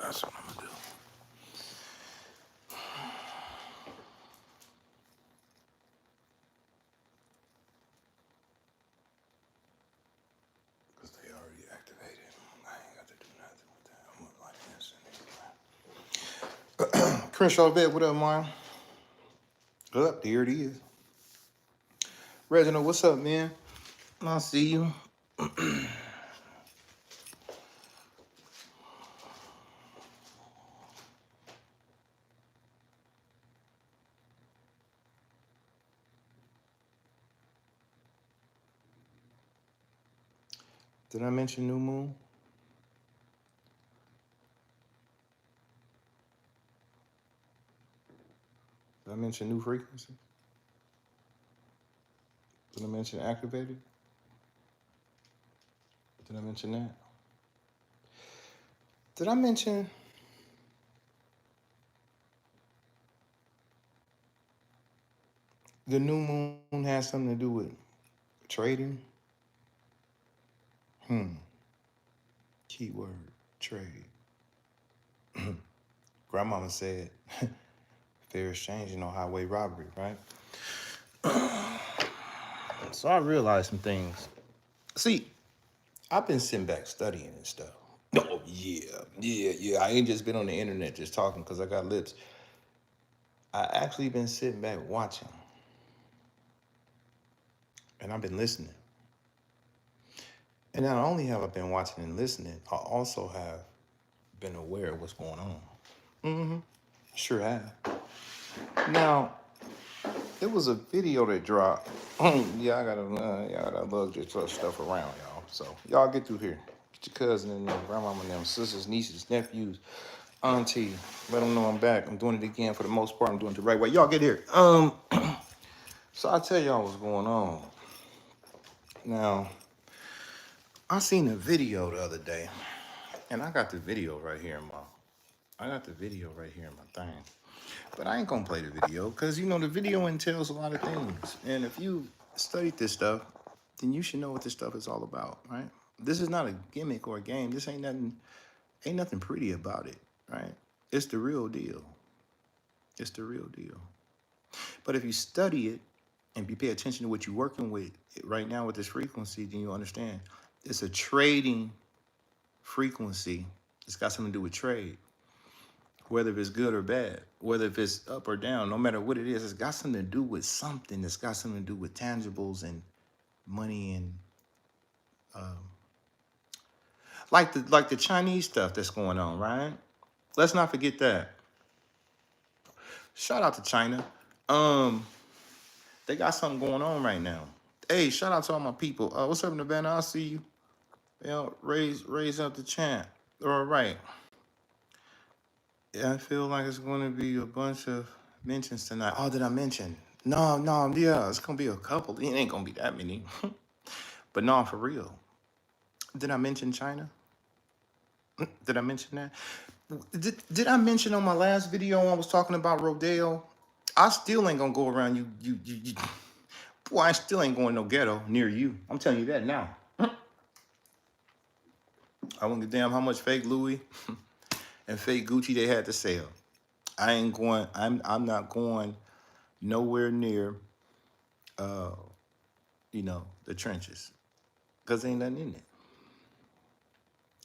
That's what I'm gonna do. Because they already activated. I ain't got to do nothing with that. I'm gonna like this anyway. Crenshaw Vet, what up, man? Up, there it is. Reginald, what's up, man? I see you. Did I mention new moon? Did I mention new frequency? Did I mention activated? Did I mention that? Did I mention the new moon has something to do with trading? Keyword, trade. Grandmama said, fair exchange and no highway robbery, right? So I realized some things. See, I've been sitting back studying and stuff. Oh, yeah. I ain't just been on the internet just talking because I got lips. I actually been sitting back watching. And I've been listening. And not only have I been watching and listening, I also have been aware of what's going on. Sure have. Now, there was a video that dropped. Yeah, I gotta lug this stuff around, y'all. So y'all get through here. Get your cousin and them, grandmama and them, sisters, nieces, nephews, auntie. Let them know I'm back. I'm doing it again for the most part. I'm doing it the right way. Y'all get here. So I'll tell y'all what's going on. Now, I seen a video the other day, and I got the video right here in my thing. But I ain't gonna play the video because the video entails a lot of things. And if you studied this stuff, then you should know what this stuff is all about, right? This is not a gimmick or a game. This ain't nothing pretty about it, right? It's the real deal. It's the real deal. But if you study it and you pay attention to what you're working with right now with this frequency, then you understand it's a trading frequency. It's got something to do with trade. Whether it's good or bad, whether if it's up or down, no matter what it is, it's got something to do with something. It's got something to do with tangibles and money and like the Chinese stuff that's going on, right? Let's not forget that. Shout out to China. They got something going on right now. Hey, shout out to all my people. What's up, Nevada? I'll see you. Raise up the chant. All right. Yeah, I feel like it's going to be a bunch of mentions tonight. Oh, did I mention? No, yeah, it's going to be a couple. It ain't going to be that many. But no, for real. Did I mention China? Did I mention that? Did I mention on my last video I was talking about Rodale? I still ain't going to go around you. Boy, I still ain't going no ghetto near you. I'm telling you that now. I won't give a damn how much fake Louis and fake Gucci they had to sell. I'm not going nowhere near the trenches. Because ain't nothing in it.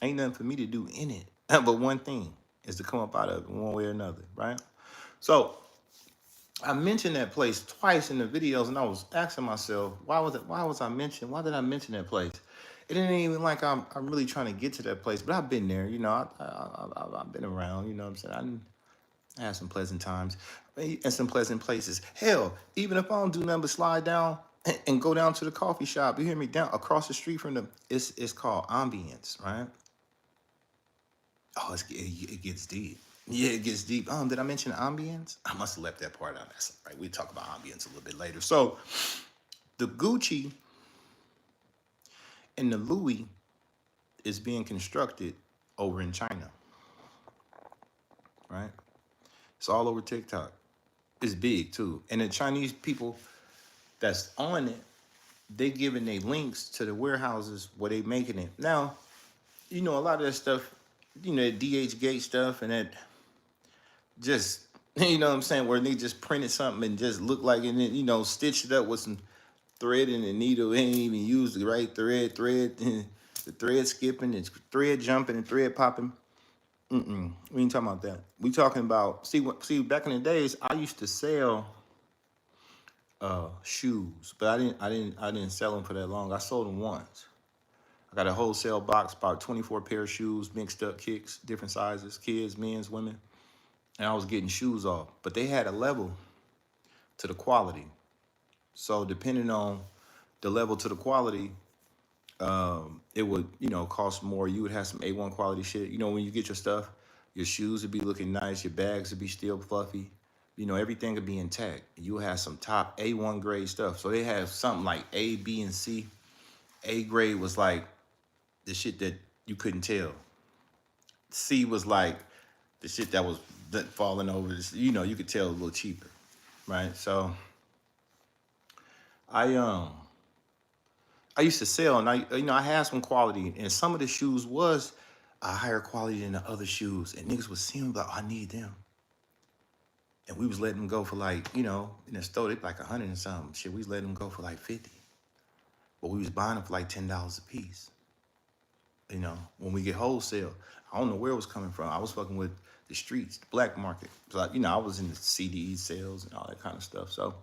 Ain't nothing for me to do in it. But one thing is to come up out of it one way or another, right? So I mentioned that place twice in the videos, and I was asking myself, why did I mention that place? It ain't even like I'm really trying to get to that place, but I've been there, I've been around, you know what I'm saying? I had some pleasant times and some pleasant places. Hell, even if I don't do nothing but slide down and go down to the coffee shop, you hear me, down across the street from it's called Ambience, right? Oh, it gets deep. Yeah, it gets deep. Did I mention ambience? I must have left that part out. That's right. We'll talk about ambience a little bit later. So the Gucci and the Louis is being constructed over in China. Right? It's all over TikTok. It's big too. And the Chinese people that's on it, they giving their links to the warehouses where they making it. Now, a lot of that stuff that DH Gate stuff and that just you know what I'm saying, where they just printed something and just looked like, and then stitched it up with some thread and a needle. They ain't even used the right thread, the thread skipping, and thread jumping, and thread popping. We ain't talking about that. We talking about see back in the days, I used to sell shoes, but I didn't sell them for that long. I sold them once. I got a wholesale box, about 24 pair of shoes, mixed up kicks, different sizes, kids, men's, women, and I was getting shoes off. But they had a level to the quality. So depending on the level to the quality, it would, cost more. You would have some A1 quality shit. When you get your stuff, your shoes would be looking nice, your bags would be still fluffy. Everything would be intact. You would have some top A1 grade stuff. So they have something like A, B, and C. A grade was like the shit that you couldn't tell. C was like the shit that was falling over. You could tell a little cheaper, right? So I I used to sell, and I had some quality, and some of the shoes was a higher quality than the other shoes, and niggas was seeing like, I need them, and we was letting them go for like, in the store they like 100 and something shit. We was letting them go for like 50, but we was buying them for like $10 a piece. When we get wholesale, I don't know where it was coming from. I was fucking with the streets, the black market. So I was in the CD sales and all that kind of stuff. So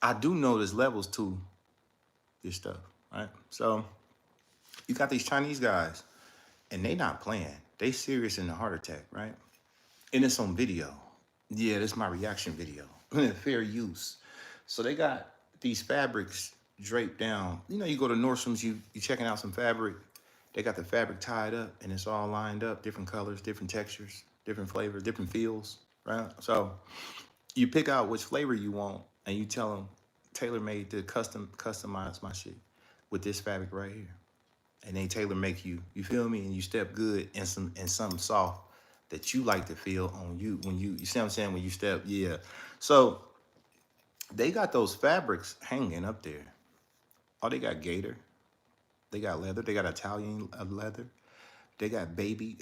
I do know there's levels to this stuff, right? So you got these Chinese guys, and they not playing. They serious in the heart attack, right? And it's on video. Yeah, this is my reaction video. Fair use. So they got these fabrics draped down. You go to Nordstrom's, you checking out some fabric. They got the fabric tied up, and it's all lined up, different colors, different textures, different flavors, different feels, right? So you pick out which flavor you want, and you tell them, tailor made to customize my shit with this fabric right here. And they tailor make you feel me? And you step good in something soft that you like to feel on you when you see what I'm saying, when you step, yeah. So they got those fabrics hanging up there. Oh, they got gator, they got leather, they got Italian leather, they got baby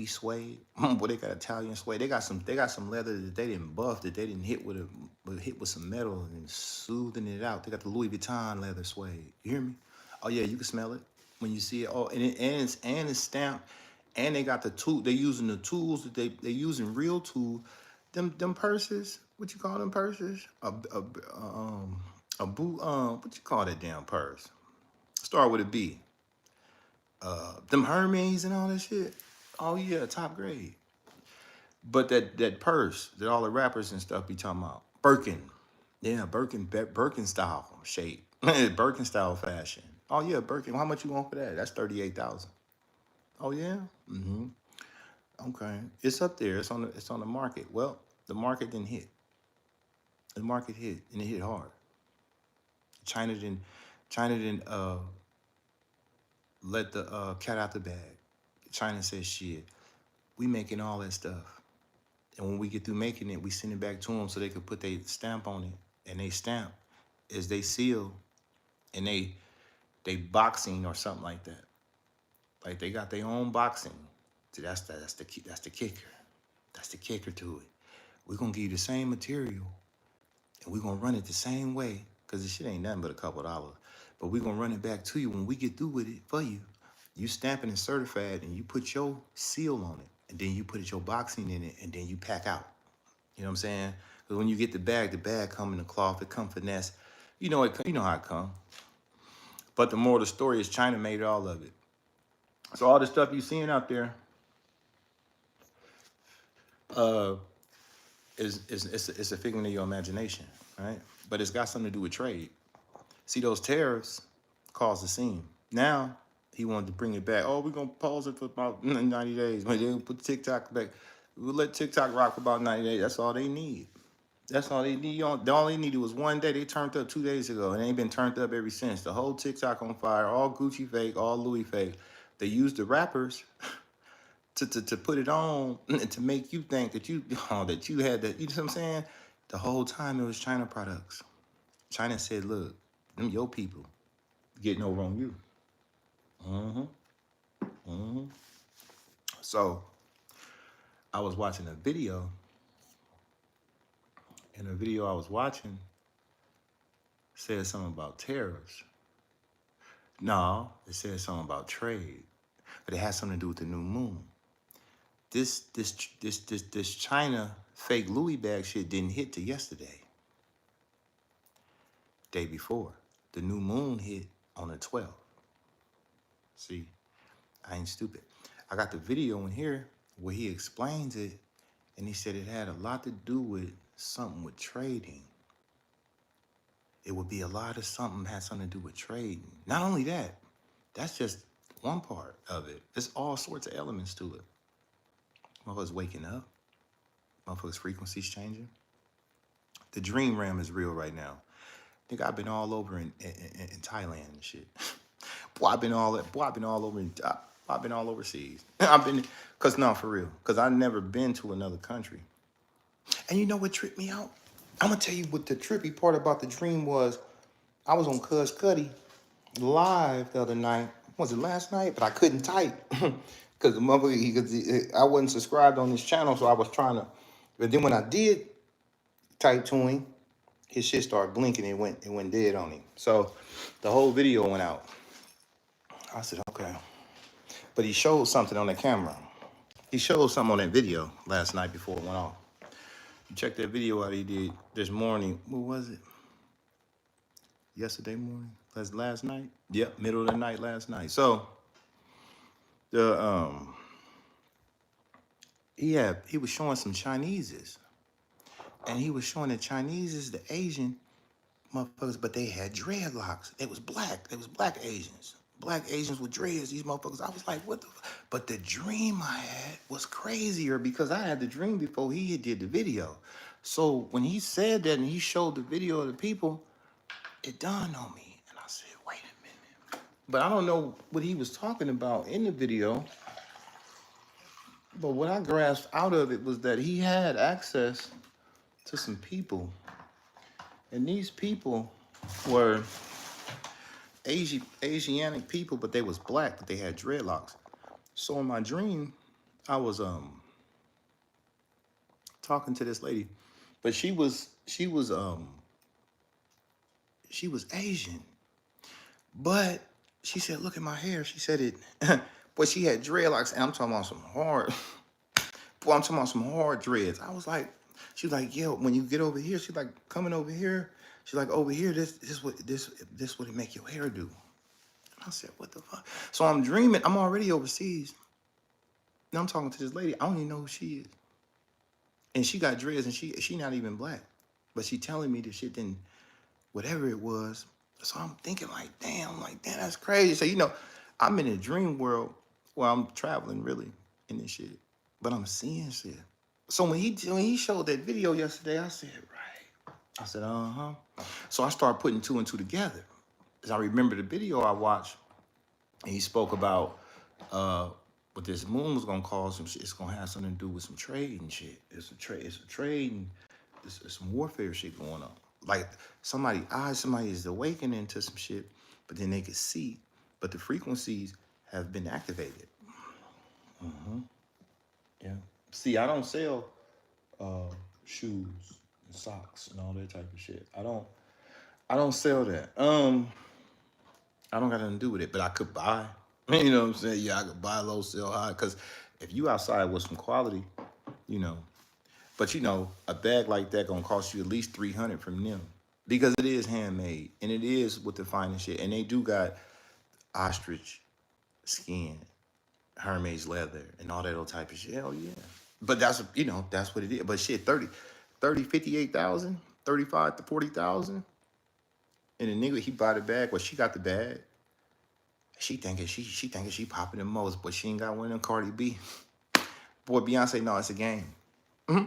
suede. Boy, they got Italian suede. They got some leather that they didn't buff, that they didn't hit with some metal and soothing it out. They got the Louis Vuitton leather suede. You hear me? Oh yeah, you can smell it when you see it. Oh, and it's stamped. And they got the tool. They using the tools that they using real tools. Them purses. What you call them purses? A boot. What you call that damn purse? Start with a B. Them Hermes and all that shit. Oh yeah, top grade. But that purse that all the rappers and stuff be talking about, Birkin, yeah, Birkin style shape, Birkin style fashion. Oh yeah, Birkin. How much you want for that? That's 38,000. Oh yeah. Okay, it's up there. It's on the market. Well, the market didn't hit. The market hit, and it hit hard. China didn't let the cat out the bag. China said, shit, we making all that stuff. And when we get through making it, we send it back to them so they could put their stamp on it. And they stamp is they seal, and they boxing or something like that. Like they got their own boxing. See, that's the kicker. That's the kicker to it. We're gonna give you the same material, and we're gonna run it the same way, because the shit ain't nothing but a couple dollars. But we're gonna run it back to you when we get through with it for you. You stamping and certified, and you put your seal on it, and then you put your boxing in it, and then you pack out. You know what I'm saying? Because when you get the bag come in the cloth, it come finesse. You know how it come. But the moral of the story is China made all of it. So all the stuff you seeing out there, uh, it's a figment of your imagination, right? But it's got something to do with trade. See, those tariffs caused a scene. Now he wanted to bring it back. Oh, we're gonna pause it for about 90 days. But then put TikTok back. We'll let TikTok rock for about 90 days. That's all they need. That's all they need. All they needed was one day. They turned up 2 days ago, and they ain't been turned up ever since. The whole TikTok on fire, all Gucci fake, all Louis fake. They used the rappers to put it on and to make you think that you had that. You know what I'm saying? The whole time it was China products. China said, "Look, them your people getting over on you." Mm-hmm. So I was watching a video, and the video I was watching said something about tariffs. No, it said something about trade, but it had something to do with the new moon. This China fake Louis bag shit didn't hit till yesterday, day before. The new moon hit on the 12th. See, I ain't stupid. I got the video in here where he explains it, and he said it had a lot to do with something with trading. It would be a lot of something had something to do with trading. Not only that, that's just one part of it. There's all sorts of elements to it. Motherfuckers waking up. Motherfuckers' frequencies changing. The dream realm is real right now. Nigga, I've been all over in Thailand and shit. Boy, I've been all over I've been all overseas. I've been, cause no, for real. Cause I've never been to another country. And you know what tripped me out? I'm gonna tell you what the trippy part about the dream was. I was on Cuz Cuddy live the other night. Was it last night? But I couldn't type. Cause the motherfucker, I wasn't subscribed on this channel, so I was trying to. But then when I did type to him, his shit started blinking and it went dead on him. So the whole video went out. I said, okay. But he showed something on the camera. He showed something on that video last night before it went off. You check that video out he did this morning. What was it? Yesterday morning? Last night? Yep, middle of the night last night. So the he was showing some Chineses. And he was showing the Chineses, the Asian motherfuckers, but they had dreadlocks. They was black. They was black Asians. Black Asians with dreads, these motherfuckers. I was like, what the fuck? But the dream I had was crazier because I had the dream before he did the video. So when he said that and he showed the video of the people, it dawned on me. And I said, wait a minute. But I don't know what he was talking about in the video. But what I grasped out of it was that he had access to some people. And these people were Asianic people, but they was black, but they had dreadlocks. So in my dream, I was talking to this lady, but she was Asian. But she said, look at my hair. She said it, but she had dreadlocks, and I'm talking about some hard, boy, I'm talking about some hard dreads. I was like, she was like, yo, when you get over here, she's like, coming over here. She's like, over here, this what it make your hair do. I said, what the fuck? So I'm dreaming. I'm already overseas. Now I'm talking to this lady. I don't even know who she is. And she got dreads and she not even black. But she telling me the shit then, whatever it was. So I'm thinking damn, that's crazy. So, I'm in a dream world where I'm traveling really in this shit. But I'm seeing shit. So when he showed that video yesterday, I said, right. I said, uh-huh. So I started putting two and two together. As I remember the video I watched, and he spoke about what this moon was gonna cause some shit. It's gonna have something to do with some trade and shit. It's a trade and it's some warfare shit going on. Like somebody is awakening to some shit, but then they could see, but the frequencies have been activated. Mm-hmm. Yeah. See, I don't sell shoes and socks and all that type of shit. I don't sell that. I don't got nothing to do with it, but I could buy. You know what I'm saying? Yeah, I could buy low, sell high. Because if you outside with some quality, but a bag like that gonna cost you at least $300 from them because it is handmade and it is with the finest shit. And they do got ostrich skin, Hermes leather, and all that old type of shit. Hell yeah. But that's what it is. But shit, 58,000, 35 to 40,000. And the nigga, he bought the bag. Well, she got the bag. She thinking she popping the most, but she ain't got one of them Cardi B. Boy, Beyonce, no, it's a game. Mm-hmm.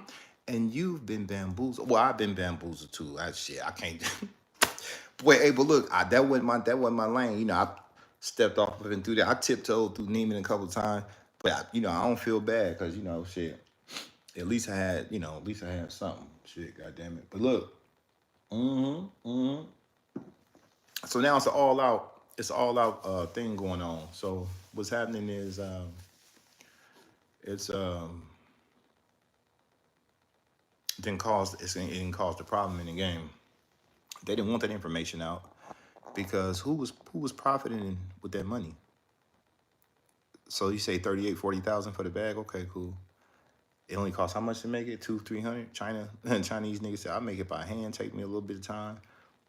And you've been bamboozled. Well, I've been bamboozled too. I can't. Boy, hey, but look, that wasn't my lane. I stepped off of it and through that. I tiptoed through Neiman a couple times, but I don't feel bad because shit. At least I had something. Shit, goddamn it. But look, so now it's an all out. it's all out thing going on. So what's happening is it's it didn't cause the problem in the game. They didn't want that information out because who was profiting with that money? So you say 38, 40,000 for the bag? Okay, cool. It only costs how much to make it? 200, 300. Chinese niggas say I make it by hand. Take me a little bit of time.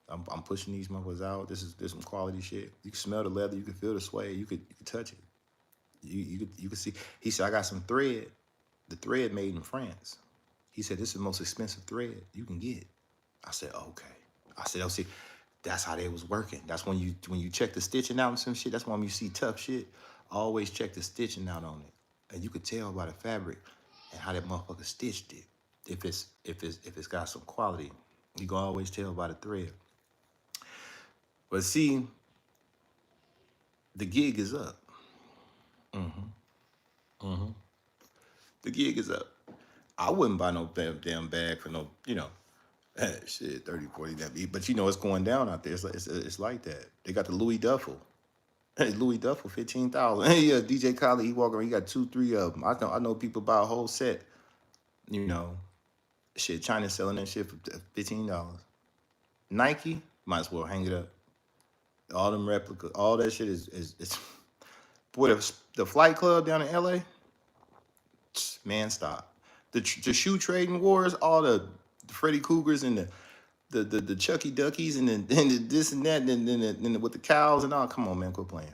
I'm pushing these motherfuckers out. This some quality shit. You can smell the leather. You can feel the sway. You could touch it. You could see. He said I got some thread. The thread made in France. He said this is the most expensive thread you can get. I said okay. I said oh see, that's how they was working. That's when you check the stitching out and some shit. That's when you see tough shit. Always check the stitching out on it, and you could tell by the fabric and how that motherfucker stitched it. If it's got some quality, you can always tell by the thread. But see, the gig is up. The gig is up. I wouldn't buy no damn bag for no, shit, 30, 40, that be. But it's going down out there. It's like that. They got the Louis Duffel. Hey, Louis Duffel, 15,000. Hey, yeah, DJ Khaled, he walking around, he got 2, 3 of them. I know people buy a whole set. You know, shit, China selling that shit for $15. Nike, might as well hang it up. All them replicas, all that shit is boy, the Flight Club down in LA, man, stop. The shoe trading wars, all the Freddy Cougars and the Chucky Duckies and the this and that, and then with the cows and all. Come on, man, quit playing.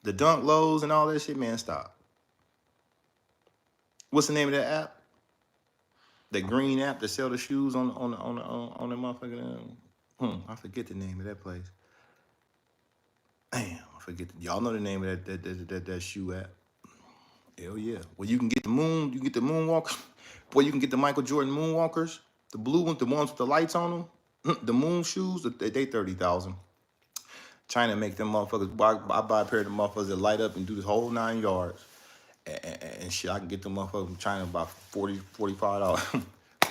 The Dunk Lows and all that shit, man, stop. What's the name of that app? That green app that sell the shoes on the motherfucking. I forget the name of that place. Damn, I forget. Y'all know the name of that shoe app. Hell yeah. Well, you can get the moonwalkers. Boy, you can get the Michael Jordan moonwalkers, the blue ones, the ones with the lights on them, the moon shoes. They 30,000. China make them motherfuckers. I buy a pair of them motherfuckers that light up and do this whole 9 yards, and shit. I can get them motherfuckers from China about $40, $45.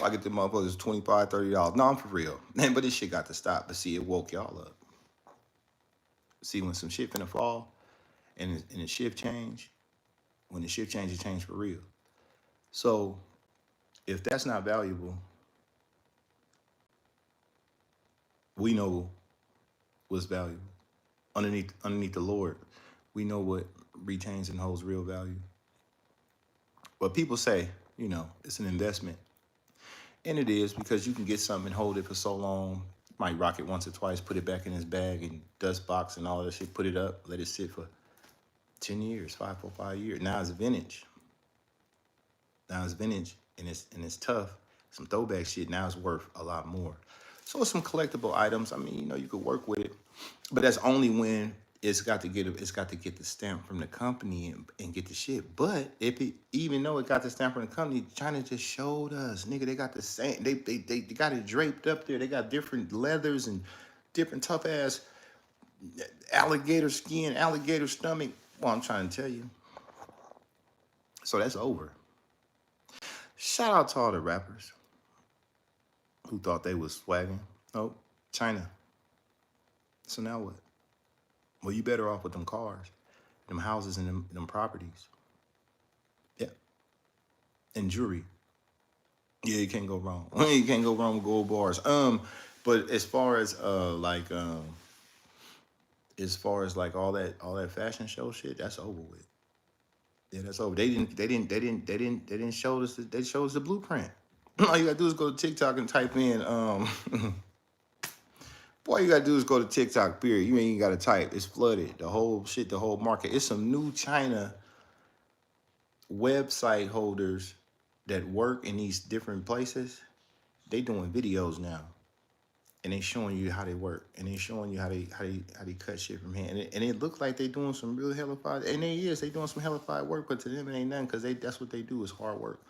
I get them motherfuckers $25, $30. No, I'm for real, man. But this shit got to stop. But see, it woke y'all up. See, when some shit finna fall, and the shift change, when the shift change, it change for real. So if that's not valuable, we know what's valuable. Underneath the Lord, we know what retains and holds real value. But people say, it's an investment. And it is because you can get something and hold it for so long. You might rock it once or twice, put it back in his bag and dust box and all that shit, put it up, let it sit for 10 years, 5 years. Now it's vintage. And it's tough. Some throwback shit now is worth a lot more. So it's some collectible items. I mean, you could work with it, but that's only when it's got to get the stamp from the company and get the shit. But even though it got the stamp from the company, China just showed us, nigga, they got the same. They got it draped up there. They got different leathers and different tough ass alligator skin, alligator stomach. Well, I'm trying to tell you. So that's over. Shout out to all the rappers who thought they was swagging. Nope, China. So now what? Well, you better off with them cars, them houses, and them properties. Yeah. And jewelry. Yeah, you can't go wrong. You can't go wrong with gold bars. But as far as all that fashion show shit, that's over with. Yeah, that's over. They didn't show us. They showed us the blueprint. All you gotta do is go to TikTok and type in. All you gotta do is go to TikTok. Period. You ain't even gotta type. It's flooded. The whole shit. The whole market. It's some new China website holders that work in these different places. They doing videos now, and they showing you how they work, and they showing you how they cut shit from hand, and it looks like they doing some real hellified, and they doing some hellified work, but to them it ain't nothing because that's what they do is hard work,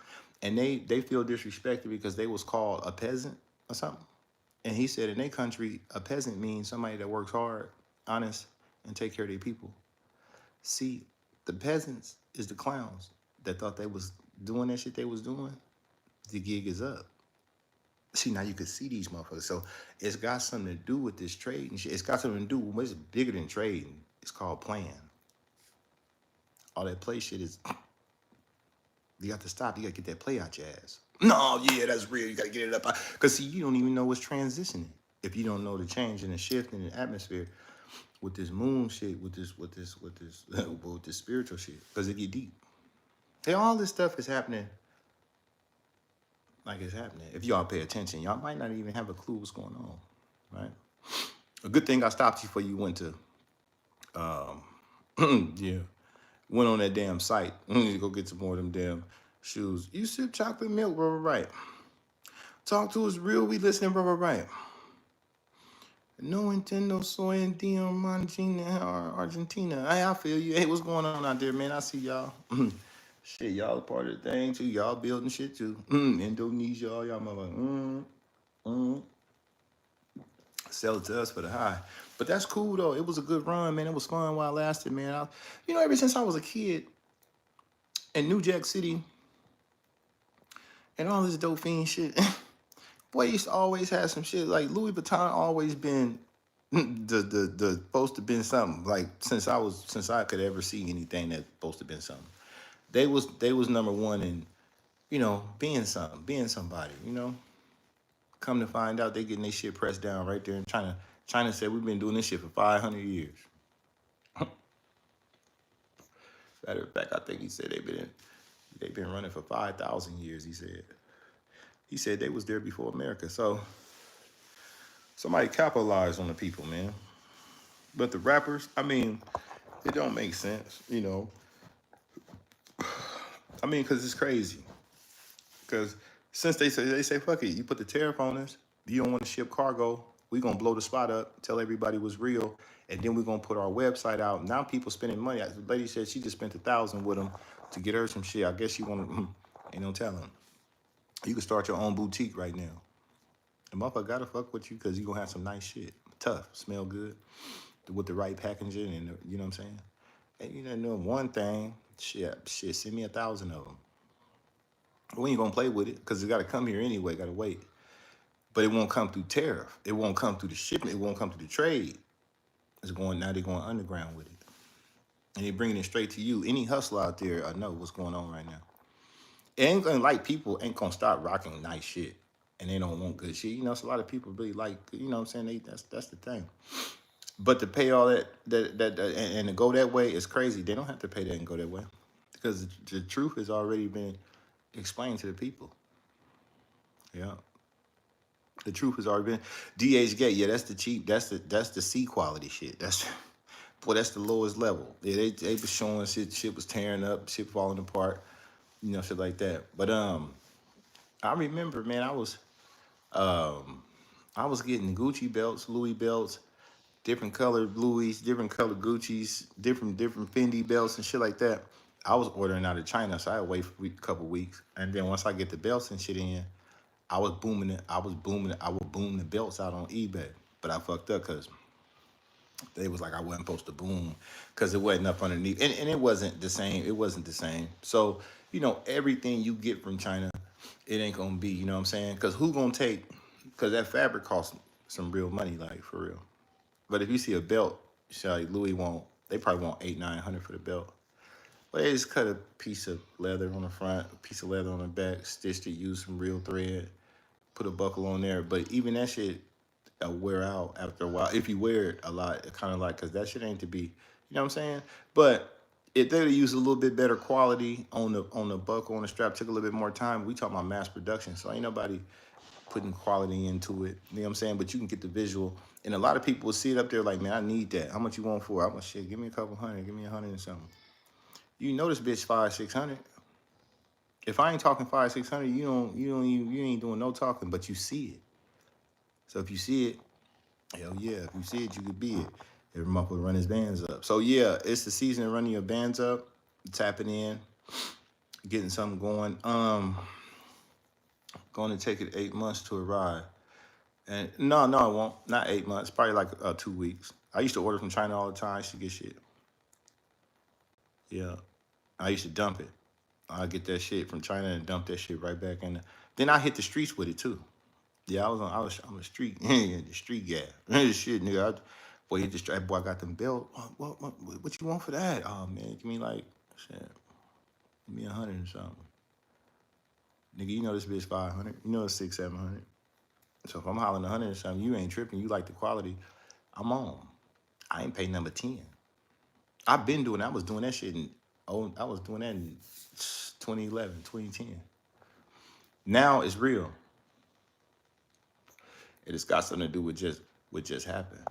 and they feel disrespected because they was called a peasant or something, and he said in their country a peasant means somebody that works hard, honest, and take care of their people. See, the peasants is the clowns that thought they was doing that shit they was doing. The gig is up. See, now you can see these motherfuckers. So it's got something to do with this trade and shit. It's got something to do with what's bigger than trading. It's called playing. All that play shit is, you got to stop. You got to get that play out your ass. No, yeah, that's real. You got to get it up. Because, see, you don't even know what's transitioning. If you don't know the change and the shift in the atmosphere with this moon shit, with this spiritual shit. Because it get deep. Hey, all this stuff is happening like it's happening. If y'all pay attention, y'all might not even have a clue what's going on, right? A good thing I stopped you before you went to, yeah, went on that damn site. Go get some more of them damn shoes. You sip chocolate milk, bro, right? Talk to us real, we listening, bro, right? No Nintendo, soy, and DM, Argentina. Hey, I feel you. Hey, what's going on out there, man? I see y'all. Shit, y'all a part of the thing, too. Y'all building shit, too. Indonesia, all y'all motherfuckers. Sell it to us for the high. But that's cool though. It was a good run, man. It was fun while it lasted, man. Ever since I was a kid in New Jack City and all this dope fiend shit, boy, I used to always have some shit. Like Louis Vuitton always been the supposed to been something. Like since I could ever see anything that's supposed to been something. They was number one in, being something, being somebody, Come to find out they getting their shit pressed down right there in China. China said we've been doing this shit for 500 years. Matter of fact, I think he said they've been running for 5,000 years. He said they was there before America. So somebody capitalized on the people, man. But the rappers, it don't make sense, because it's crazy. Because since they say fuck it, you put the tariff on us. You don't want to ship cargo. We gonna blow the spot up. Tell everybody was real, and then we're gonna put our website out. Now people spending money. The lady said she just spent $1,000 with them to get her some shit. I guess she want to. Ain't no telling. You can start your own boutique right now. The motherfucker gotta fuck with you because you gonna have some nice shit. Tough, smell good, with the right packaging, and you know what I'm saying. And you know one thing. Shit. Send me 1,000 of them. We ain't gonna play with it because it gotta come here anyway. Gotta wait. But it won't come through tariff. It won't come through the shipment. It won't come through the trade. They're going underground with it. And they're bringing it straight to you. Any hustler out there, I know what's going on right now. It ain't gonna like people ain't gonna stop rocking nice shit. And they don't want good shit. It's a lot of people really like, what I'm saying? That's the thing. But to pay all that and to go that way is crazy. They don't have to pay that and go that way. Because the truth has already been explained to the people. Yeah. The truth has already been DH Gate. Yeah, that's the cheap. That's the C quality shit. That's the lowest level. Yeah, they was showing shit was tearing up, shit falling apart, shit like that. But I remember, man, I was getting Gucci belts, Louis belts, different colored Louis, different colored Gucci's, different Fendi belts and shit like that. I was ordering out of China, so I had to wait for a couple weeks, and then once I get the belts and shit in, I was booming it. I would boom the belts out on eBay, but I fucked up because they was like I wasn't supposed to boom because it wasn't up underneath, and it wasn't the same. It wasn't the same. So everything you get from China, it ain't gonna be. You know what I'm saying? Because who gonna take? Because that fabric costs some real money, like for real. But if you see a belt, like Louis won't. They probably want 800-900 for the belt. But they just cut a piece of leather on the front, a piece of leather on the back, stitched it, used some real thread, put a buckle on there. But even that shit wear out after a while. If you wear it a lot, it kind of like, because that shit ain't to be, you know what I'm saying? But if they use a little bit better quality on the buckle, on the strap, took a little bit more time. We talking about mass production, so ain't nobody putting quality into it. You know what I'm saying? But you can get the visual. And a lot of people will see it up there like, man, I need that. How much you want for it? I'm like, shit, give me a couple hundred. Give me 100 and something. You know this bitch 500-600. If I ain't talking 500-600, you ain't doing no talking, but you see it. So if you see it, hell yeah. If you see it, you could be it. Every month will run his bands up. So yeah, it's the season of running your bands up, tapping in, getting something going. Going to take it 8 months to arrive. And no, it won't. Not 8 months. Probably like 2 weeks. I used to order from China all the time. I used to get shit. Yeah. I used to dump it. I get that shit from China and dump that shit right back in. Then I hit the streets with it too. Yeah, I'm a street, the street guy. Shit, nigga. Boy, he just, that boy got them belt. What you want for that? Oh man, give me like, shit, give me 100 or something. Nigga, you know this bitch 500. You know it's 600, 700. So if I'm hollering 100 or something, you ain't tripping. You like the quality. I'm on. I ain't pay number 10. I've been doing. I was doing that shit in. Oh, I was doing that in 2011, 2010. Now it's real. It has got something to do with just what just happened.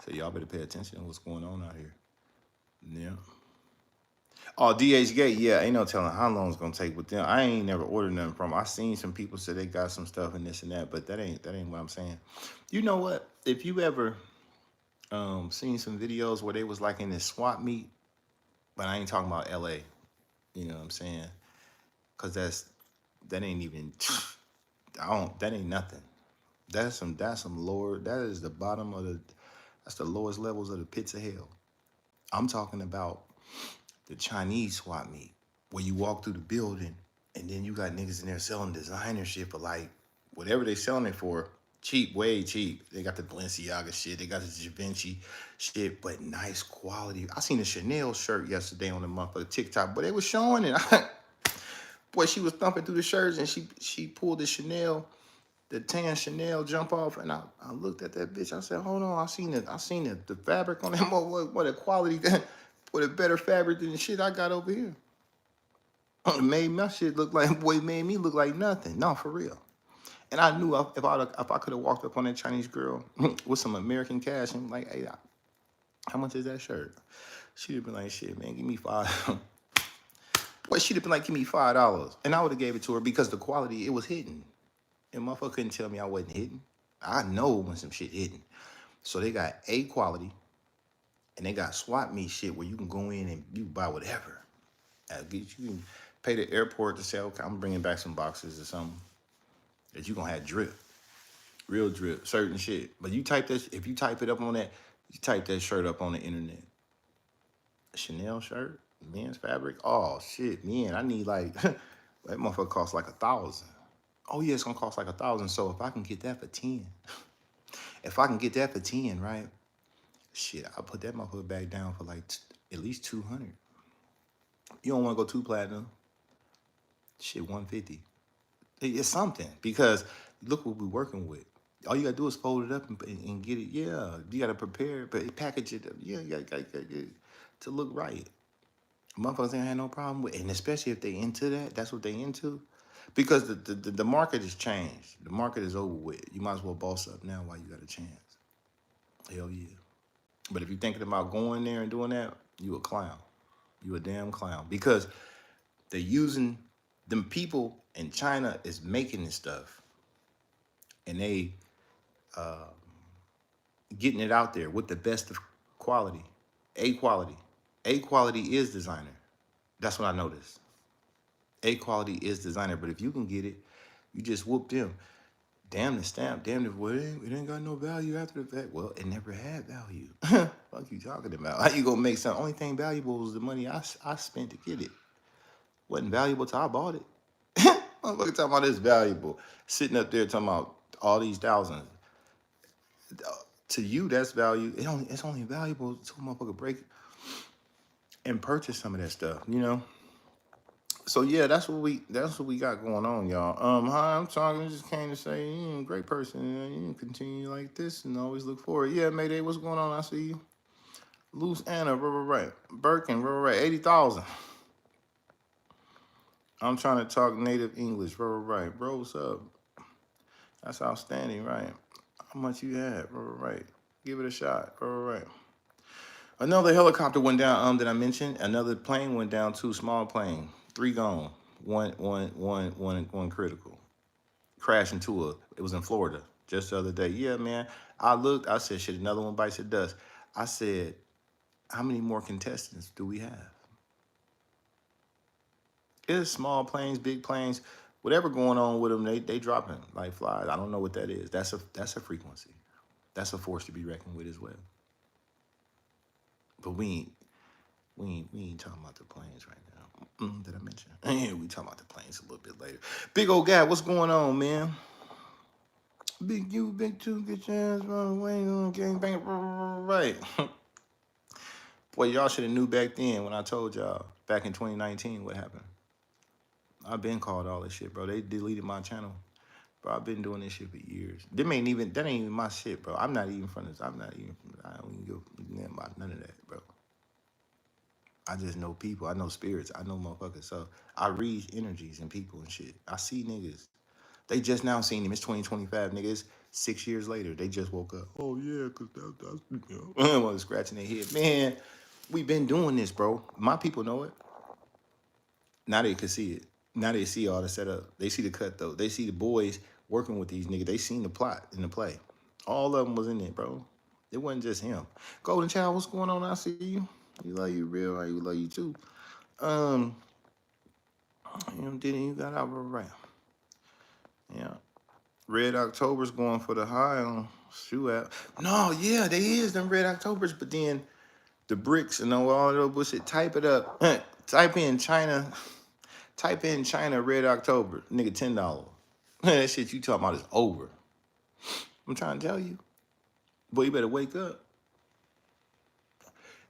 So y'all better pay attention to what's going on out here. Yeah. Oh, DH Gate, yeah, ain't no telling how long it's gonna take with them. I ain't never ordered nothing from 'em. I seen some people say they got some stuff and this and that, but that ain't what I'm saying. You know what? If you ever seen some videos where they was like in this swap meet, but I ain't talking about LA, you know what I'm saying? Cause that ain't even that ain't nothing. That's some lower, that is the bottom of that's the lowest levels of the pits of hell. I'm talking about the Chinese swap meet, where you walk through the building and then you got niggas in there selling designer shit for like whatever they selling it for, cheap, way cheap. They got the Balenciaga shit, they got the Givenchy shit, but nice quality. I seen a Chanel shirt yesterday on the motherfucker TikTok, but they was showing it. Boy, she was thumping through the shirts and she pulled the tan Chanel jump off, and I looked at that bitch. I said, "Hold on, I seen the fabric on that. What a quality that, what a better fabric than the shit I got over here. It made my shit look like, boy, it made me look like nothing. No, for real. And I knew if I could have walked up on that Chinese girl with some American cash and like, hey, how much is that shirt? She'd have been like, shit, man, give me five. Well, she'd have been like, give me $5, and I would have gave it to her because the quality it was hidden. And motherfucker couldn't tell me I wasn't hidden. I know when some shit hidden. So they got A quality, and they got swap meet shit where you can go in and you buy whatever. You can pay the airport to say, okay, I'm bringing back some boxes or something that you gonna have drip, real drip, certain shit. But you type this, if you type it up on that, you type that shirt up on the internet. Chanel shirt, men's fabric. Oh shit, man, I need like that motherfucker costs like 1,000. Oh yeah, it's gonna cost like 1,000. So if I can get that for 10, if I can get that for 10, right? Shit, I'll put that motherfucker back down for like at least 200. You don't want to go too platinum. Shit, 150. It's something because look what we're working with. All you gotta do is fold it up and get it. Yeah, you gotta prepare it, but package it. Yeah, you gotta get it to look right. Motherfuckers ain't had no problem with, and especially if they into that, that's what they into. Because the market has changed. The market is over with. You might as well boss up now while you got a chance. Hell yeah. But if you're thinking about going there and doing that, you a clown. You a damn clown. Because they're using them people in China is making this stuff. And they getting it out there with the best of quality. A quality. A quality is designer. That's what I noticed. A quality is designer. But if you can get it, you just whoop them. Damn the stamp, damn the well, it ain't got no value after the fact. Well, it never had value. Fuck you talking about? How you gonna make something? Only thing valuable was the money I spent to get it. Wasn't valuable till I bought it. Motherfucker talking about this valuable. Sitting up there talking about all these thousands. To you, that's value. It's only valuable to a motherfucker break and purchase some of that stuff, you know? So yeah, that's what we got going on, y'all. Hi, I'm talking. I just came to say, great person. You continue like this and always look forward. Yeah, Mayday, what's going on? I see you. Loose Anna, right. Birkin, right. 80,000. I'm trying to talk native English, right. Bro, what's up? That's outstanding, right? How much you had, right. Give it a shot, right. Another helicopter went down. That I mentioned. Another plane went down. Two small plane. Three gone. One critical. Crashed into a. It was in Florida just the other day. Yeah, man. I looked. I said, shit. Another one bites the dust. I said, how many more contestants do we have? It's small planes, big planes, whatever going on with them. They dropping like flies. I don't know what that is. That's a frequency. That's a force to be reckoned with as well. But we ain't talking about the planes right now. Did I mention? Yeah, we talking about the planes a little bit later. Big old guy, what's going on, man? Big you, big two, get your ass run away on gang bang. Right. Boy, y'all should have knew back then when I told y'all back in 2019 what happened. I've been called all this shit, bro. They deleted my channel. Bro, I've been doing this shit for years. That ain't even my shit, bro. I'm not even from this. I don't even give a damn about none of that, bro. I just know people. I know spirits. I know motherfuckers. So I read energies and people and shit. I see niggas. They just now seen him. It's 2025, niggas. 6 years later, they just woke up. Oh yeah, cause that's you know, was scratching their head. Man, we been doing this, bro. My people know it. Now they can see it. Now they see all the setup. They see the cut though. They see the boys working with these niggas. They seen the plot in the play. All of them was in it, bro. It wasn't just him. Golden Child, what's going on? I see you. You love you real. I love you too. Um, didn't you got out right? Yeah. Red October's going for the high on shoe app. No, yeah, they is them Red Octobers, but then the bricks and all that bullshit. Type it up. Type in China. Type in China Red October. Nigga, $10. That shit you talking about is over. I'm trying to tell you. Boy, you better wake up.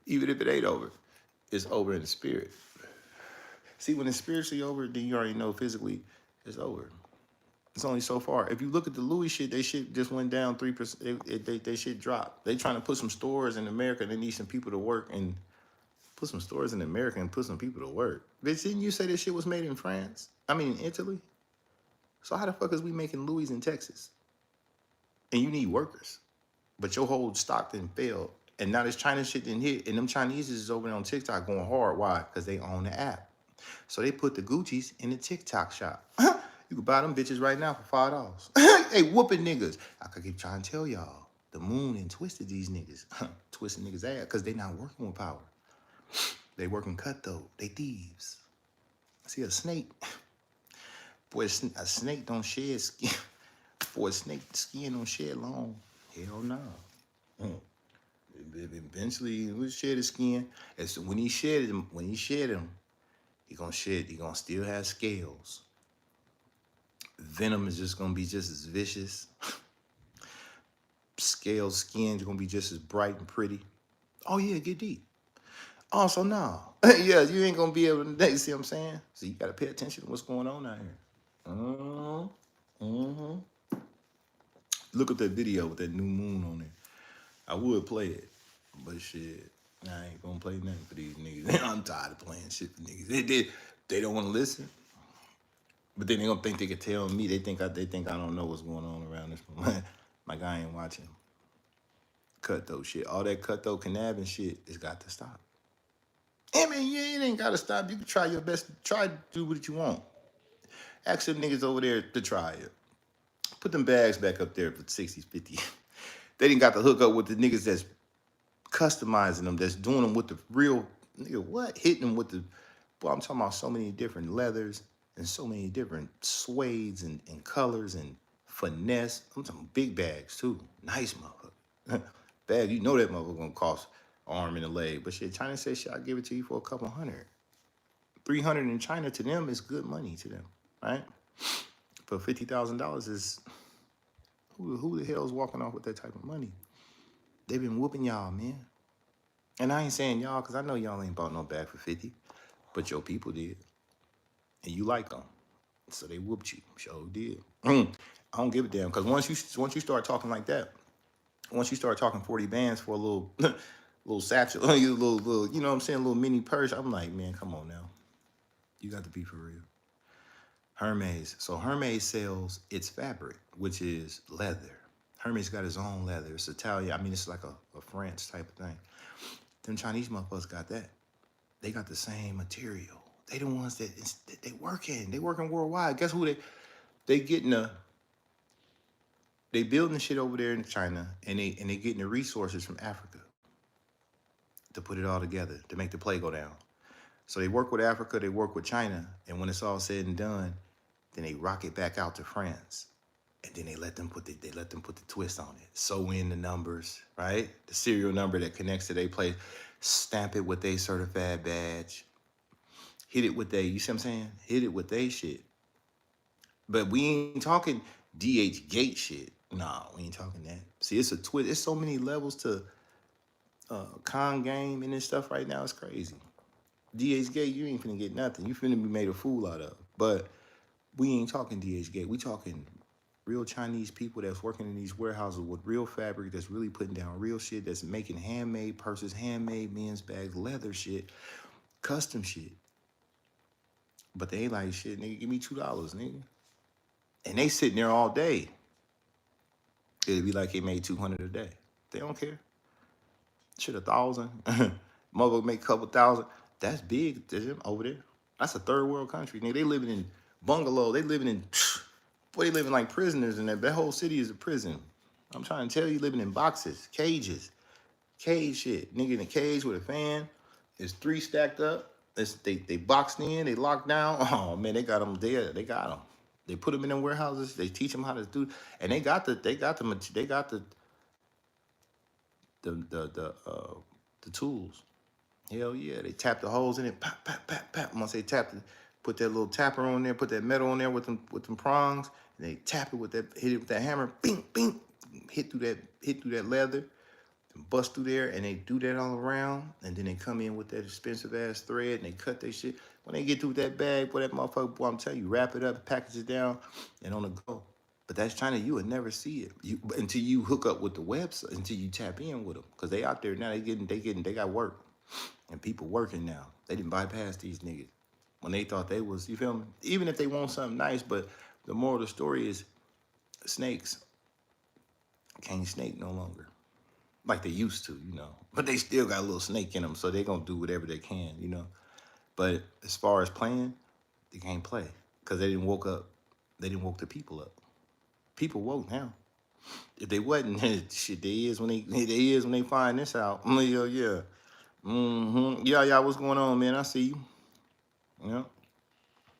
Even if it ain't over, it's over in the spirit. See, when it's spiritually over, then you already know physically it's over. It's only so far. If you look at the Louis shit, they shit just went down 3%. They shit dropped. They trying to put some stores in America. They need some people to work and put some stores in America and put some people to work. Bitch, didn't you say this shit was made in France? I mean, in Italy? So how the fuck is we making Louis in Texas? And you need workers. But your whole stock didn't fail. And now this China shit didn't hit. And them Chinese is over there on TikTok going hard. Why? Because they own the app. So they put the Gucci's in the TikTok shop. You can buy them bitches right now for $5. Hey, whooping niggas. I could keep trying to tell y'all. The moon and twisted these niggas. Twisting niggas' ass because they not working with power. They working cutthroat. They thieves. See a snake. Boy, a snake don't shed skin. Boy, a snake skin don't shed long. Hell no. Eventually, he'll shed his skin. And so when he shed him, he gonna still have scales. Venom is just gonna be just as vicious. Scale skin's gonna be just as bright and pretty. Oh yeah, get deep. Also, no. Yeah, you ain't gonna be able to, you see what I'm saying? So you gotta pay attention to what's going on out here. Look at that video with that new moon on it. I would play it, but shit, I ain't gonna play nothing for these niggas. I'm tired of playing shit for niggas. They don't want to listen, but then they gonna think they can tell me. They think I don't know what's going on around this one. Like I ain't watching. Cutthroat shit. All that cutthroat cannabis shit has got to stop. I mean, yeah, it ain't gotta stop. You can try your best. Try to do what you want. Ask them niggas over there to try it. Put them bags back up there for 60s, 50. They didn't got to hook up with the niggas that's customizing them, that's doing them with the real, nigga, what? Hitting them with the, boy, I'm talking about so many different leathers and so many different suedes and colors and finesse. I'm talking big bags too. Nice motherfucker. Bag, you know that motherfucker gonna cost an arm and a leg. But shit, China says, shit, I'll give it to you for a couple hundred. 300 in China to them is good money to them, right? But $50,000 is, who the hell's walking off with that type of money? They've been whooping y'all, man. And I ain't saying y'all, because I know y'all ain't bought no bag for 50, but your people did. And you like them. So they whooped you. Sure did. I don't give a damn, because once you start talking like that, once you start talking 40 bands for a little little satchel, little, you know what I'm saying, a little mini purse, I'm like, man, come on now. You got to be for real. Hermes. So Hermes sells its fabric, which is leather. Hermes got his own leather. It's Italian. I mean, it's like a French type of thing. Them Chinese motherfuckers got that. They got the same material. They the ones that they working. They working worldwide. Guess who they getting they building shit over there in China, and they getting the resources from Africa to put it all together to make the play go down. So they work with Africa, they work with China, and when it's all said and done, then they rock it back out to France. And then they let them put the twist on it. Sew in the numbers, right? The serial number that connects to their place. Stamp it with their certified badge. Hit it with you see what I'm saying? Hit it with their shit. But we ain't talking DH Gate shit. Nah, we ain't talking that. See, it's a twist. It's so many levels to con game and this stuff right now. It's crazy. DH Gate, you ain't finna get nothing. You finna be made a fool out of. But we ain't talking DH Gate. We talking real Chinese people that's working in these warehouses with real fabric, that's really putting down real shit, that's making handmade purses, handmade men's bags, leather shit, custom shit. But they ain't like, shit, nigga, give me $2, nigga. And they sitting there all day. It'd be like they made 200 a day. They don't care. Shit, 1,000. Mother make a couple thousand. That's big to them over there. That's a third world country, nigga. They living in bungalow. They living in, boy, they living like prisoners in that. That whole city is a prison. I'm trying to tell you, living in boxes, cages, cage shit. Nigga in a cage with a fan. It's 3 stacked up. They boxed in. They locked down. Oh man, they got them dead. They got them. They put them in them warehouses. They teach them how to do. And they got the tools. Hell yeah, they tap the holes in it. Pop, pop, pop, pop. Once they tap it, put that little tapper on there. Put that metal on there with them prongs. And they tap it with that. Hit it with that hammer. Bing, bing. Hit through that leather. Bust through there, and they do that all around, and then they come in with that expensive ass thread, and they cut their shit. When they get through that bag, boy, that motherfucker, boy, I'm telling you, wrap it up, package it down, and on the go. But that's China. You would never see it until you hook up with the website, until you tap in with them, because they out there now. They got work, and people working now. They didn't bypass these niggas when they thought they was. You feel me? Even if they want something nice, but the moral of the story is, snakes can't snake no longer. Like they used to, But they still got a little snake in them, so they gonna do whatever they can. But as far as playing, they can't play because they didn't woke up. They didn't woke the people up. People woke now. If they wasn't, shit, they is when they find this out. Yeah. Yeah, what's going on, man? I see you.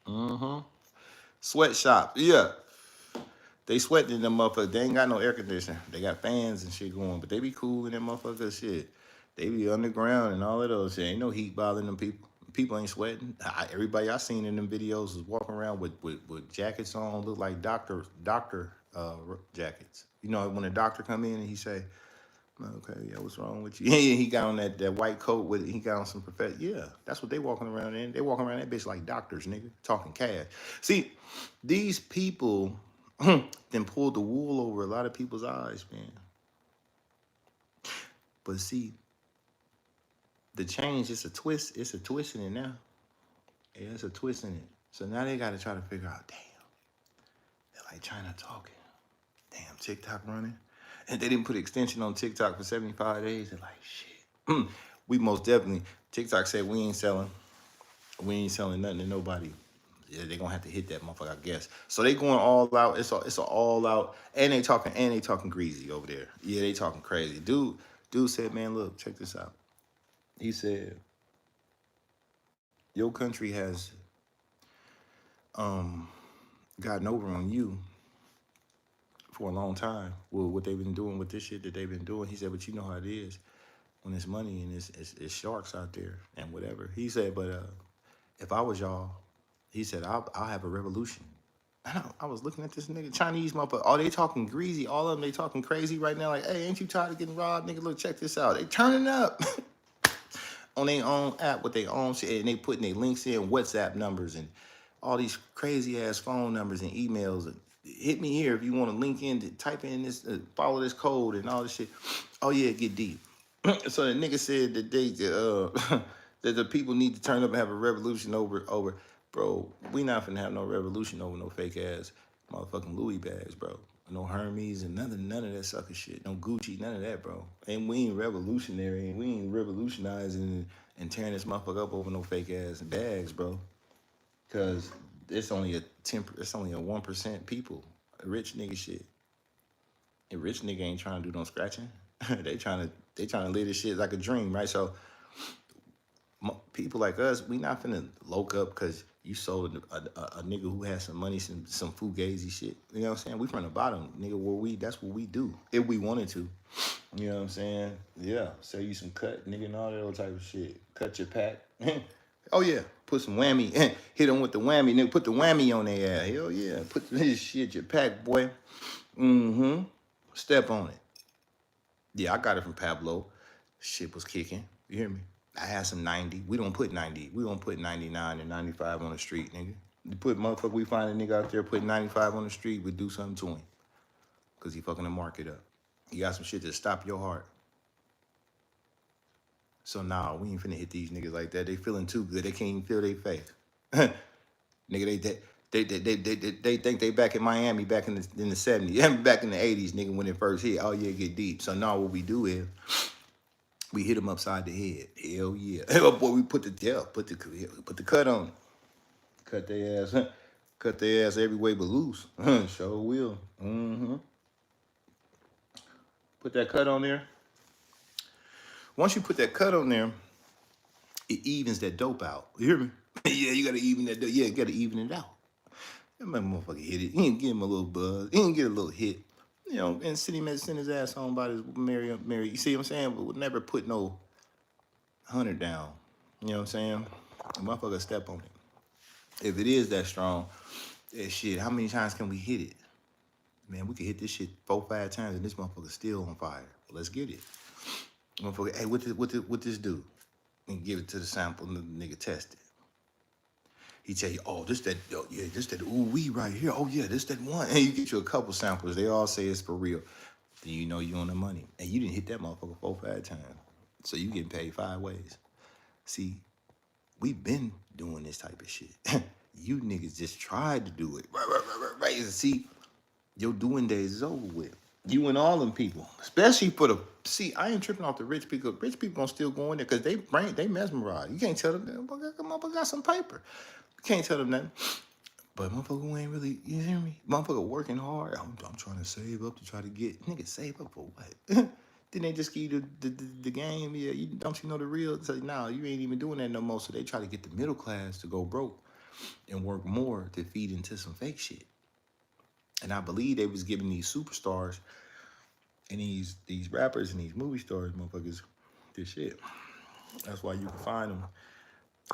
Yeah. Sweatshop. Yeah. They sweating in them motherfuckers. They ain't got no air conditioner. They got fans and shit going, but they be cool in them motherfuckers shit. They be underground and all of those shit. Ain't no heat bothering them people. People ain't sweating. Everybody I seen in them videos was walking around with jackets on, look like doctor jackets. When a doctor come in and he say, okay, yeah, what's wrong with you? Yeah, he got on that white coat he got on some Yeah, that's what they walking around in. They walking around that bitch like doctors, nigga, talking cash. See, these people then pulled the wool over a lot of people's eyes, man. But see, the change, it's a twist in it now. Yeah, it's a twist in it. So now they got to try to figure out, damn, they're like China talking. Damn, TikTok running. And they didn't put extension on TikTok for 75 days. They're like, shit. We most definitely, TikTok said we ain't selling nothing to nobody. Yeah, they gonna have to hit that motherfucker, I guess. So they going all out. It's a all out, and they talking greasy over there. Yeah, they talking crazy. Dude said, man, look, check this out. He said, your country has gotten over on you for a long time with what they've been doing with this shit that they've been doing. He said, but you know how it is when it's money and it's sharks out there and whatever. He said, but if I was y'all, he said, I'll have a revolution. I was looking at this nigga, Chinese motherfucker. Oh, they talking greasy. All of them, they talking crazy right now. Like, hey, ain't you tired of getting robbed, nigga? Look, check this out. They turning up on their own app with their own shit. And they putting their links in, WhatsApp numbers, and all these crazy ass phone numbers and emails. And hit me here if you want to link in, to type in this, follow this code and all this shit. Oh, yeah, get deep. So the nigga said that that the people need to turn up and have a revolution over. Bro, we not finna have no revolution over no fake ass motherfucking Louis bags, bro. No Hermes and none of that sucker shit. No Gucci, none of that, bro. And we ain't revolutionary, and we ain't revolutionizing and tearing this motherfucker up over no fake ass bags, bro. Cause it's only a 1% people, a rich nigga shit. A rich nigga ain't trying to do no scratching. they trying to live this shit like a dream, right? So people like us, we not finna loke up because you sold a nigga who has some money, some fugazi shit. You know what I'm saying? We from the bottom, nigga. That's what we do if we wanted to. You know what I'm saying? Yeah, sell you some cut, nigga, and all that other type of shit. Cut your pack. Oh yeah, put some whammy. Hit them with the whammy, nigga. Put the whammy on their ass. Hell yeah, put this shit your pack, boy. Step on it. Yeah, I got it from Pablo. Shit was kicking. You hear me? I had some 90. We don't put 90. We don't put 99 and 95 on the street, nigga. You put motherfucker, we find a nigga out there putting 95 on the street, we do something to him. Cause he fucking the market up. He got some shit to stop your heart. So nah, we ain't finna hit these niggas like that. They feeling too good. They can't even feel their face. Nigga, they think they back in Miami back in the 70s. Back in the 80s, nigga, when it first hit. Oh yeah, get deep. So now what we do is we hit them upside the head. Hell yeah. Boy, we put the cut on it. Cut their ass every way but loose. Sure will. Mm-hmm. Put that cut on there. Once you put that cut on there, it evens that dope out. You hear me? Yeah, you gotta even that. Yeah, you gotta even it out. That motherfucker hit it. He didn't give him a little buzz. He didn't get a little hit. You know, and City Med sent his ass home by his Mary. You see what I'm saying? But would never put no 100 down. You know what I'm saying? The motherfucker step on it. If it is that strong, shit, how many times can we hit it? Man, we could hit this shit 4-5 times and this motherfucker's still on fire. Well, let's get it. Motherfucker, hey, what this do? And give it to the sample and the nigga test it. He tell you, oh, this that, oh, yeah, this that ooh wee right here. Oh yeah, this that one. And you get you a couple samples. They all say it's for real. Then you know you on the money. And you didn't hit that motherfucker 4-5 times. So you getting paid 5 ways. See, we've been doing this type of shit. You niggas just tried to do it. Right. See, your doing days is over with. You and all them people, especially for the I ain't tripping off the rich people. Rich people gonna still go in there because they mesmerize. You can't tell them that motherfucker got some paper. You can't tell them nothing. But motherfucker who ain't really, you hear me? Motherfucker working hard. I'm trying to save up to try to get nigga save up for what? Then they just give you the game. Yeah, don't you know the real? So now you ain't even doing that no more. So they try to get the middle class to go broke and work more to feed into some fake shit. And I believe they was giving these superstars and these rappers and these movie stars, motherfuckers, this shit. That's why you can find them.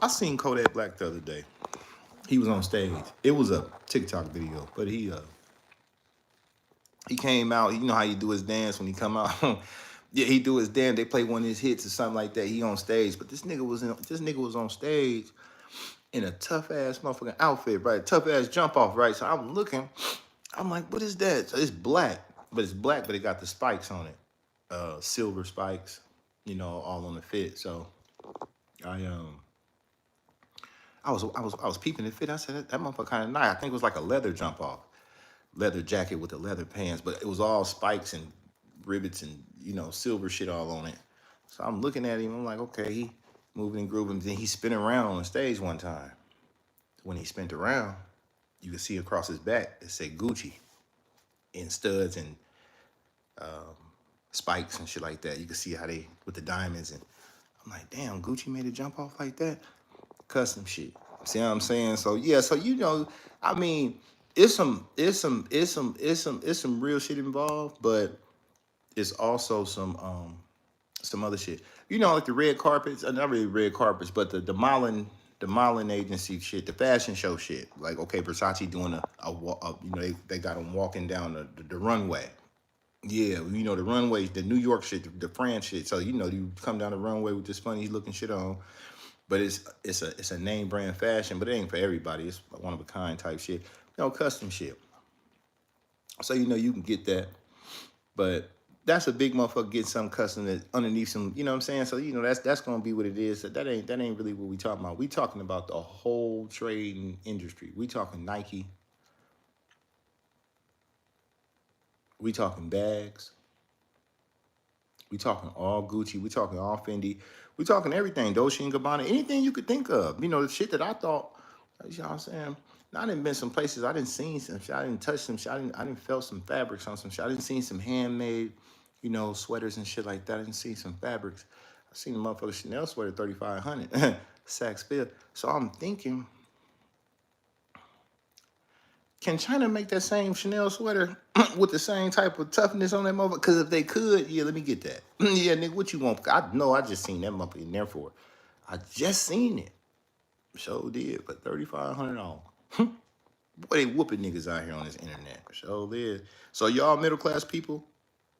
I seen Kodak Black the other day. He was on stage. It was a TikTok video, but he came out. You know how you do his dance when he come out. Yeah, he do his dance. They play one of his hits or something like that. He on stage, but this nigga was on stage in a tough ass motherfucking outfit, right? Tough ass jump off, right? So I'm looking. I'm like, what is that? So it's black, but it got the spikes on it, silver spikes, you know, all on the fit. So I was peeping the fit. I said that motherfucker kind of nice. I think it was like a leather jump off, leather jacket with the leather pants, but it was all spikes and rivets and silver shit all on it. So I'm looking at him. I'm like, okay, he moving and grooving. Then he spinning around on the stage one time. When he spent around, you could see across his back it said Gucci in studs and spikes and shit like that. You could see how they with the diamonds, and I'm like, damn, Gucci made a jump off like that. Custom shit. See what I'm saying? So yeah, so I mean, it's some real shit involved, but it's also some other shit. Like the red carpets, not really red carpets, but the modeling agency shit, the fashion show shit. Like, okay, Versace doing they got them walking down the runway. Yeah, the runways, the New York shit, the France shit. So you come down the runway with this funny looking shit on, but it's a name brand fashion, but it ain't for everybody. It's one of a kind type shit, custom shit. So you can get that, but that's a big motherfucker getting something custom that underneath some, you know what I'm saying? So that's gonna be what it is. So that ain't really what we talking about. We talking about the whole trading industry. We talking Nike. We talking bags. We talking all Gucci. We talking all Fendi. We talking everything. Dolce & Gabbana. Anything you could think of. The shit that I thought, you know what I'm saying? I done been some places. I didn't seen some shit. I didn't touch some shit. I didn't felt some fabrics on some shit. I didn't seen some handmade, sweaters and shit like that. I didn't see some fabrics. I seen the motherfucker Chanel sweater 3,500. Saks Fifth. So I'm thinking, can China make that same Chanel sweater with the same type of toughness on that motherfucker? Because if they could, yeah, let me get that. Yeah, nigga, what you want? I know I just seen that motherfucker in there for it. I just seen it. So did, for $3,500. Boy, they whooping niggas out here on this internet. So did. So y'all middle class people,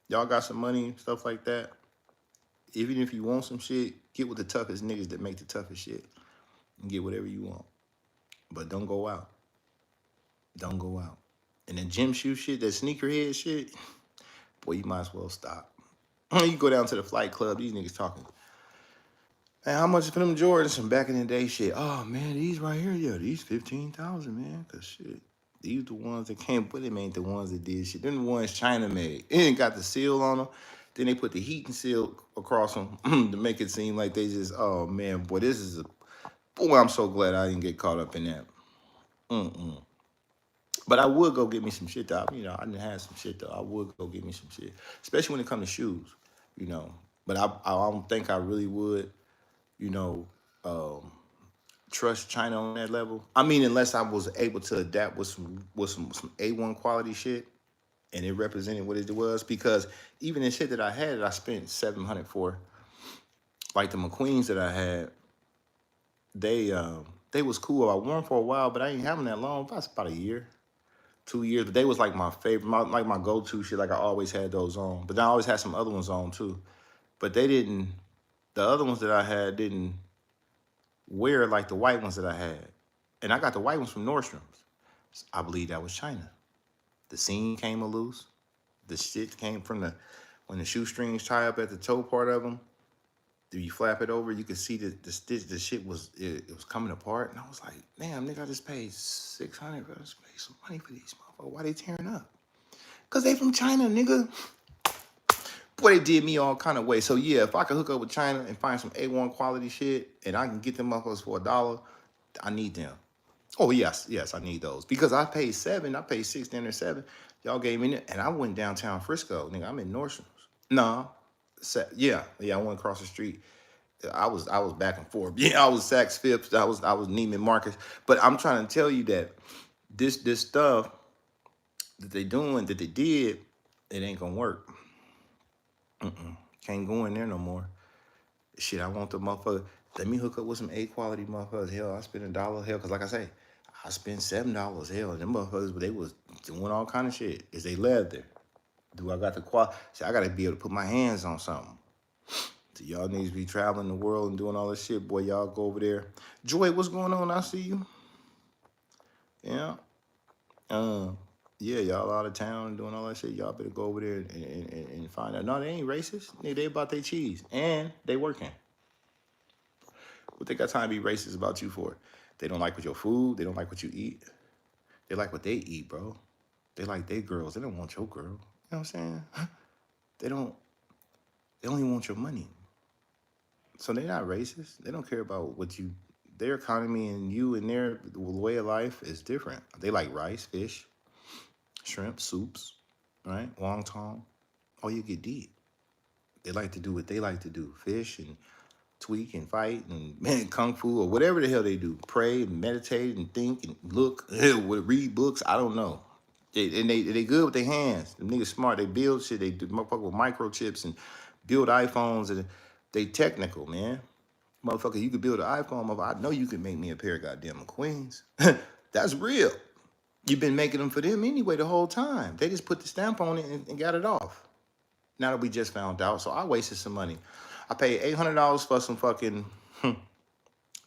Y'all got some money, stuff like that. Even if you want some shit, get with the toughest niggas that make the toughest shit and get whatever you want. But don't go out. Don't go out. And the gym shoe shit, that sneakerhead shit, boy, you might as well stop. You go down to the flight club, these niggas talking. Man, how much for them Jordans from back in the day? Shit. Oh man, these right here, yeah, these 15,000, man. Cause shit, these the ones that came with them ain't the ones that did shit. Them the ones China made. It ain't got the seal on them. Then they put the heat and seal across them to make it seem like they just, oh man, boy, this is a, boy, I'm so glad I didn't get caught up in that. Mm-mm. But I would go get me some shit though. You know, I didn't have some shit though. I would go get me some shit, especially when it comes to shoes. You know, but I don't think I really would. You know, trust China on that level. I mean, unless I was able to adapt with some A1 quality shit, and it represented what it was. Because even the shit that I had, I spent 700 for. Like the McQueens that I had, they was cool. I wore them for a while, but I ain't have them that long. That's about a year. 2 years, but they was like my favorite, like my go-to shit. Like I always had those on, but I always had some other ones on too. But they didn't. The other ones that I had didn't wear like the white ones that I had, and I got the white ones from Nordstrom's. I believe that was China. The seam came loose. The shit came from the when the shoestrings tie up at the toe part of them. Do you flap it over? You could see the stitch. The shit was it was coming apart, and I was like, damn, nigga, I just paid 600. I just paid some money for these motherfuckers. Why they tearing up? Cause they from China, nigga. Boy, they did me all kind of ways. So yeah, if I could hook up with China and find some A1 quality shit, and I can get them motherfuckers for $1, I need them. Oh yes, yes, I need those because I paid $7. I paid $6, then $7. Y'all gave me it, and I went downtown Frisco, nigga. I'm in Nordstrom's. No, yeah, I went across the street. I was back and forth. Yeah, I was Saks Fifth. I was Neiman Marcus. But I'm trying to tell you that this stuff that they doing that they did, it ain't gonna work. Can't go in there no more. Shit, I want the motherfucker. Let me hook up with some A quality motherfuckers. Hell, I spend $1. Hell, cause like I say, I spent $7. Hell, them motherfuckers, they was doing all kind of shit. Is they leather? Do I got the quality? See, I gotta be able to put my hands on something. So y'all need to be traveling the world and doing all this shit. Boy, y'all go over there. Joy, what's going on? I see you. Yeah. Yeah, y'all out of town and doing all that shit. Y'all better go over there and find out. No, they ain't racist. They about their cheese. And they working. What they got time to be racist about you for? They don't like what your food. They don't like what you eat. They like what they eat, bro. They like their girls. They don't want your girl. You know what I'm saying? They don't. They only want your money. So they're not racist. They don't care about what you. Their economy and you and their way of life is different. They like rice, fish, shrimp, soups, right? Wonton. Oh, you get deep. They like to do what they like to do. Fish and tweak and fight and man, kung fu or whatever the hell they do. Pray and meditate and think and look, read books. I don't know. They good with their hands. The niggas smart. They build shit. They do motherfucker with microchips and build iPhones and they technical, man. Motherfucker, you could build an iPhone. I know you could make me a pair of goddamn McQueens. That's real. You've been making them for them anyway the whole time. They just put the stamp on it and got it off. Now that we just found out, so I wasted some money. I paid $800 for some fucking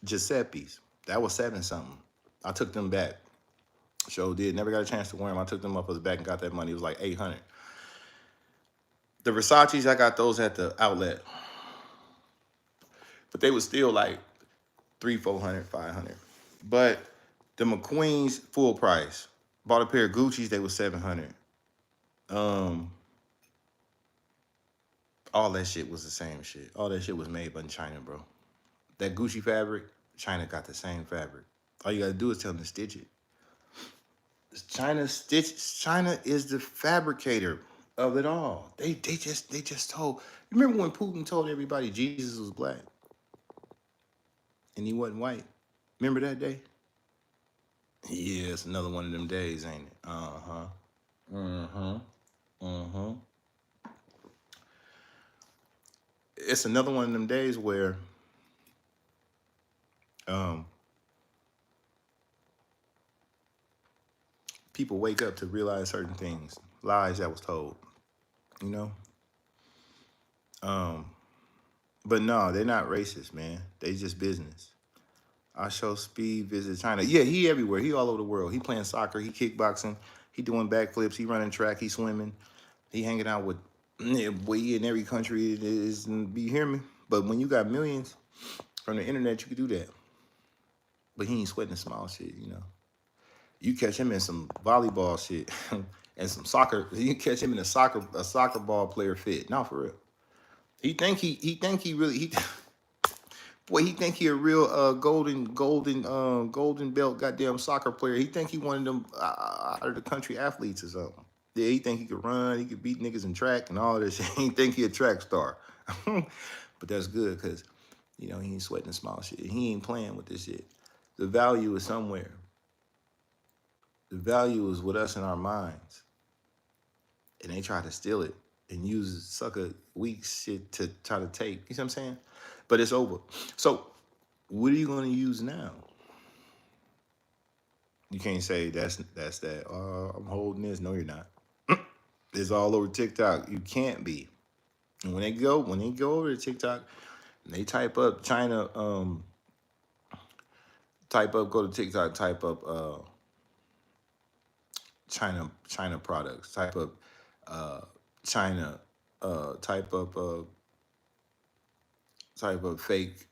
Giuseppe's. That was 7 something. I took them back. Sure did. Never got a chance to wear them. I took them up as back and got that money. It was like 800. The Versace's, I got those at the outlet, but they was still like 300, 400, 500. But the McQueen's full price. Bought a pair of Gucci's. They was 700. All that shit was the same shit. All that shit was made in China, bro. That Gucci fabric, China got the same fabric. All you gotta do is tell them to stitch it. China is the fabricator of it all. They just told. You remember when Putin told everybody Jesus was black and he wasn't white? Remember that day? Yeah, it's another one of them days, ain't it? Uh-huh. Uh-huh. Uh-huh. It's another one of them days where people wake up to realize certain things, lies that was told, you know? Um, but no, they're not racist, man. They just business. I show speed visit China. Yeah, he everywhere. He all over the world. He playing soccer. He kickboxing. He doing backflips. He running track. He swimming. He hanging out with we in every country it is. You hear me? But when you got millions from the internet, you can do that. But he ain't sweating the small shit, you know. You catch him in some volleyball shit and some soccer. You catch him in a soccer ball player fit. No, for real. He think he really he boy, he think he a real golden belt goddamn soccer player. He think he one of them out of the country athletes or something. Yeah, he think he could run, he could beat niggas in track and all this shit. He think he a track star. But that's good because he ain't sweating the small shit. He ain't playing with this shit. The value is somewhere. The value is with us in our minds. And they try to steal it and use sucker weak shit to try to take. You see what I'm saying? But it's over. So what are you gonna use now? You can't say that's that. I'm holding this. No, you're not. It's all over TikTok. You can't be. And when they go over to TikTok, and they type up China, go to TikTok, type up China products, uh, China, type up fake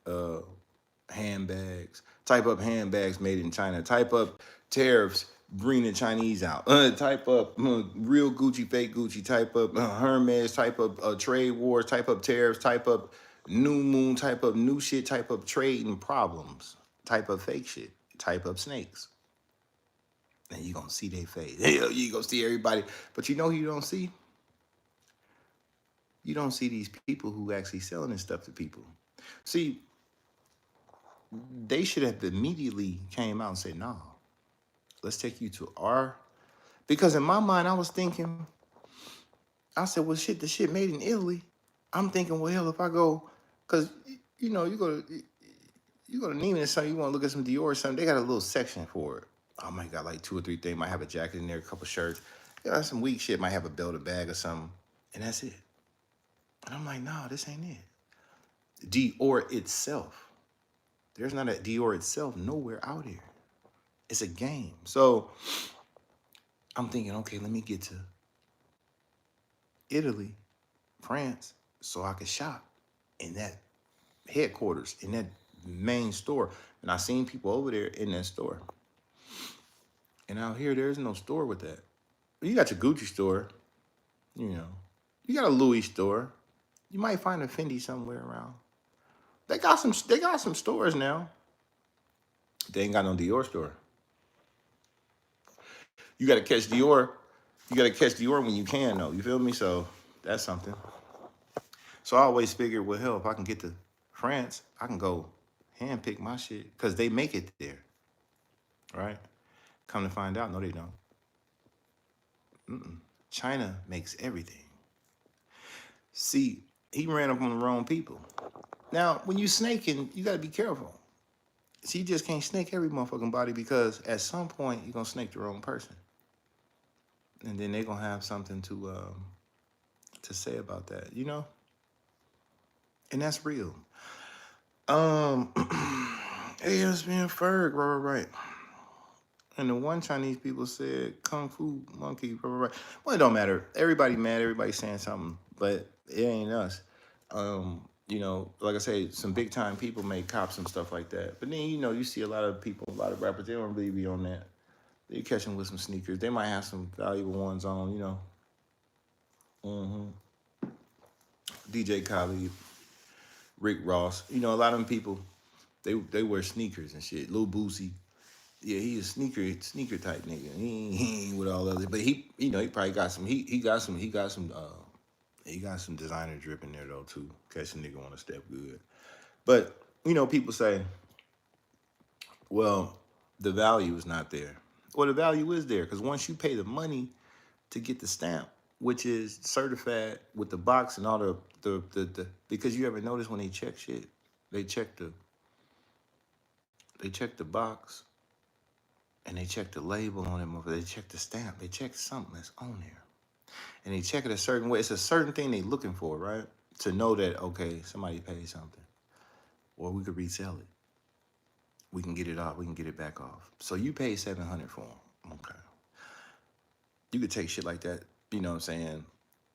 handbags. Type up handbags made in China. Type up tariffs bring the Chinese out. Type up real Gucci, fake Gucci. Type up Hermes. Type up trade wars. Type up tariffs. Type up new moon. Type up new shit. Type up trade and problems. Type up fake shit. Type up snakes. And you gonna see their face. You gonna see everybody. But you know who you don't see? You don't see these people who actually selling this stuff to people. See, they should have immediately came out and said, "No, let's take you to our." Because in my mind, I was thinking, I said, "Well, shit, the shit made in Italy." I'm thinking, well, hell, if I go, because you go to Neiman or something, you want to look at some Dior or something, they got a little section for it. I might got like two or three things. Might have a jacket in there, a couple shirts. Some weak shit. Might have a belt, a bag, or something, and that's it. And I'm like, no, this ain't it. Dior itself. There's not a Dior itself nowhere out here. It's a game. So I'm thinking, okay, let me get to Italy, France, so I could shop in that headquarters, in that main store. And I seen people over there in that store. And out here, there's no store with that. You got your Gucci store, you know. You got a Louis store. You might find a Fendi somewhere around. They got some stores now. They ain't got no Dior store. You gotta catch Dior. You gotta catch Dior when you can though. You feel me? So that's something. So I always figured, well, hell, if I can get to France, I can go handpick my shit because they make it there, right? Come to find out, no, they don't. China makes everything. See, he ran up on the wrong people. Now, when you snaking, you gotta be careful. See, you just can't snake every motherfucking body because at some point you're gonna snake the wrong person, and then they're gonna have something to say about that, and that's real. Um, hey, it's being Ferg, right. And the one Chinese people said Kung Fu Monkey, right. Well, it don't matter. Everybody mad. Everybody saying something, but it ain't us. Like I say, some big time people make cops and stuff like that. But then you see a lot of people, a lot of rappers. They don't really be on that. They catch them with some sneakers. They might have some valuable ones on. Mm-hmm. DJ Khaled, Rick Ross. A lot of them people. They wear sneakers and shit. Lil Boosie. Yeah, he a sneaker type nigga. He ain't with all others, but he probably got some. He got some designer drip in there though too. Catch a nigga on a step good. But people say, well, the value is not there. Well, the value is there because once you pay the money to get the stamp, which is certified with the box and all the because you ever notice when they check shit, they check the box and they check the label on it, they check the stamp, they check something that's on there. And they check it a certain way. It's a certain thing they looking for, right? to know that, okay, somebody paid something, or we could resell it. We can get it off. We can get it back off. So you paid 700 for them. Okay. You could take shit like that, you know what I'm saying,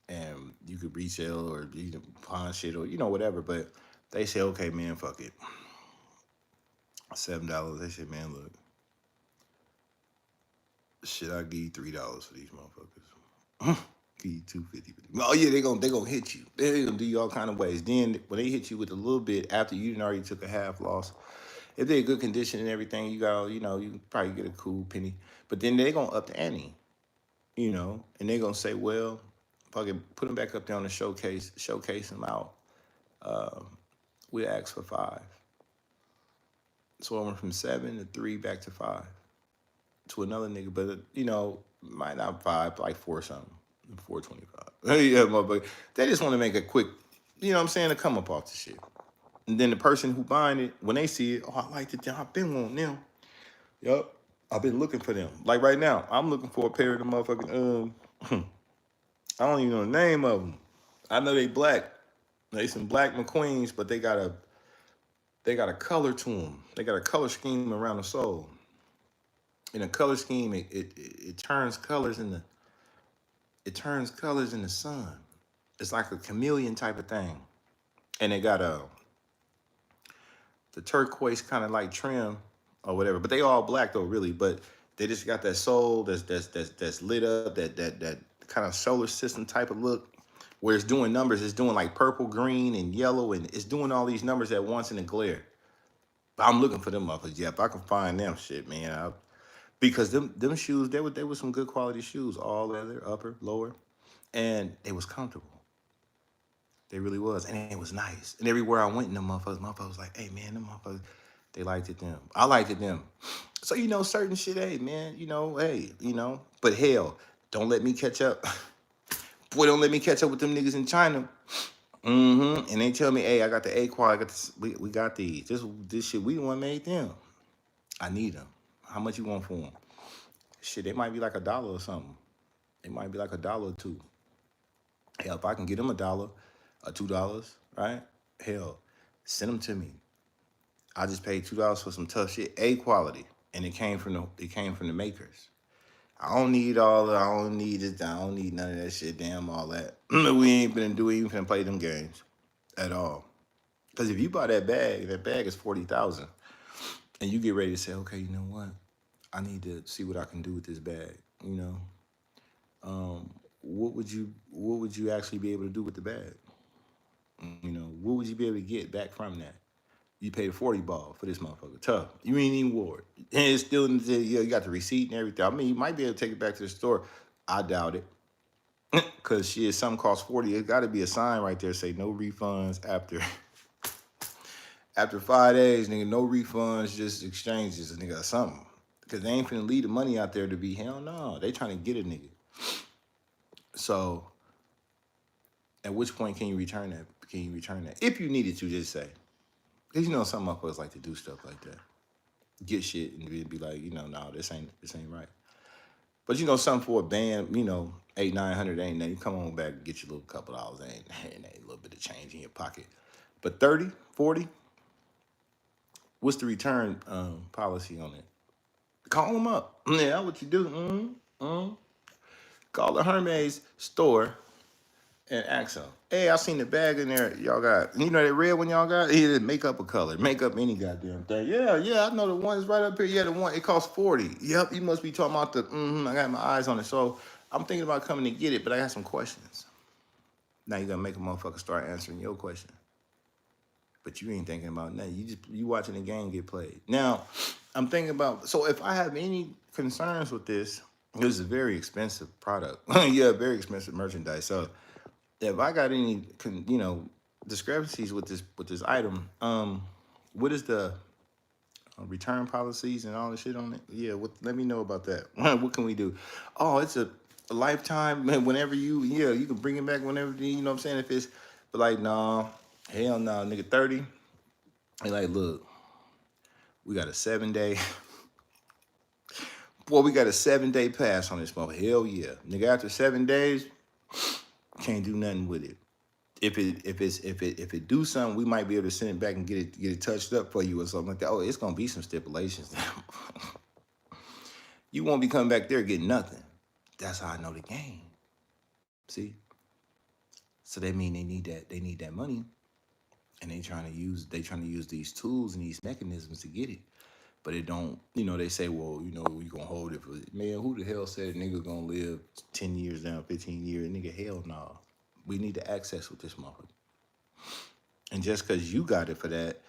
and you could resell or you can pawn shit or whatever. But they say, okay, man, fuck it, $7. They said, man, look, shit, I give you $3 for these motherfuckers. Give you 250. Oh yeah, they gonna hit you. They gonna do you all kind of ways. Then when they hit you with a little bit after you already took a half loss, if they're in good condition and everything, you got you can probably get a cool penny. But then they gonna up the ante, and they gonna say, well, fucking put them back up there on the showcase them out. We asked for 5. So I went from 7 to 3 back to 5 to another nigga, but might not 5, like 4 something, 425. Yeah, motherfucker. They just want to make a quick, you know what I'm saying, to come up off the shit. And then the person who buying it, when they see it, oh, I like it. I've been wanting them. Yup. I've been looking for them. Like right now, I'm looking for a pair of the motherfucking, I don't even know the name of them. I know they black. They some black McQueens, but they got a color to them. They got a color scheme around the sole. In a color scheme, it turns colors in the sun. It's like a chameleon type of thing. And they got the turquoise kind of like trim or whatever. But they all black though, really. But they just got that sole that's lit up, that kind of solar system type of look, where it's doing numbers. It's doing like purple, green, and yellow, and it's doing all these numbers at once in the glare. But I'm looking for them motherfuckers. Yeah, if I can find them, shit, man. Because them shoes, they were some good quality shoes, all leather, upper, lower, and they was comfortable. They really was, and it was nice. And everywhere I went, them motherfuckers was like, hey man, them motherfuckers, they liked it them. I liked it them. So certain shit, hey man, But hell, don't let me catch up. Boy, don't let me catch up with them niggas in China. And they tell me, hey, I got the A quality, I got this, we got these. This shit, we the one made them. I need them. How much you want for them? Shit, they might be like $1 or something. It might be like $1 or $2. Hell, if I can get them $1 or $2, right? Hell, send them to me. I just paid $2 for some tough shit, A quality, and it came from the makers. I don't need it. I don't need none of that shit. Damn, all that. We ain't finna play them games at all. Because if you buy that bag is $40,000, and you get ready to say, okay, you know what? I need to see what I can do with this bag. What would you actually be able to do with the bag? What would you be able to get back from that? You paid a 40 ball for this motherfucker. Tough. You ain't even wore it. And it's still, you got the receipt and everything. I mean, you might be able to take it back to the store. I doubt it. Because shit, something costs 40. It got to be a sign right there say no refunds after 5 days, nigga. No refunds, just exchanges, nigga, something. Because they ain't finna leave the money out there to be, hell no. They trying to get a nigga. So, at which point can you return that? If you needed to, just say. Because some motherfuckers like to do stuff like that. Get shit and be like, no, this ain't right. But something for a band, $800, $900 ain't nothing. You come on back and get your little couple dollars, ain't a little bit of change in your pocket. But 30, 40, what's the return policy on it? Call them up. Yeah, what you do. Call the Hermes store and ask them, hey, I seen the bag in there y'all got. That red one y'all got? Yeah, make up a color. Make up any goddamn thing. Yeah, I know the one is right up here. Yeah, the one, it costs 40. Yep, you must be talking about I got my eyes on it. So I'm thinking about coming to get it, but I got some questions. Now you're going to make a motherfucker start answering your question. But you ain't thinking about nothing. You watching the game get played. Now, I'm thinking about, so if I have any concerns with this is a very expensive product. Yeah, very expensive merchandise. So if I got any, discrepancies with this item, what is the return policies and all the shit on it? Yeah, let me know about that. What can we do? Oh, it's a lifetime. Whenever you can bring it back whenever, you know what I'm saying? If it's, but like, nah, hell no, nigga, 30. They like, look, we got a 7-day. Boy, we got a 7-day pass on this motherfucker. Hell yeah. Nigga, after 7 days, can't do nothing with it. if it do something, we might be able to send it back and get it touched up for you or something like that. Oh, it's gonna be some stipulations. You won't be coming back there getting nothing. That's how I know the game. See, so that mean they need that money, and they trying to use these tools and these mechanisms to get it. But it don't, they say, well, you gonna hold it for, man, who the hell said a nigga gonna live 10 years down, 15 years? Nigga, hell no. We need to access with this motherfucker. And just because you got it for that,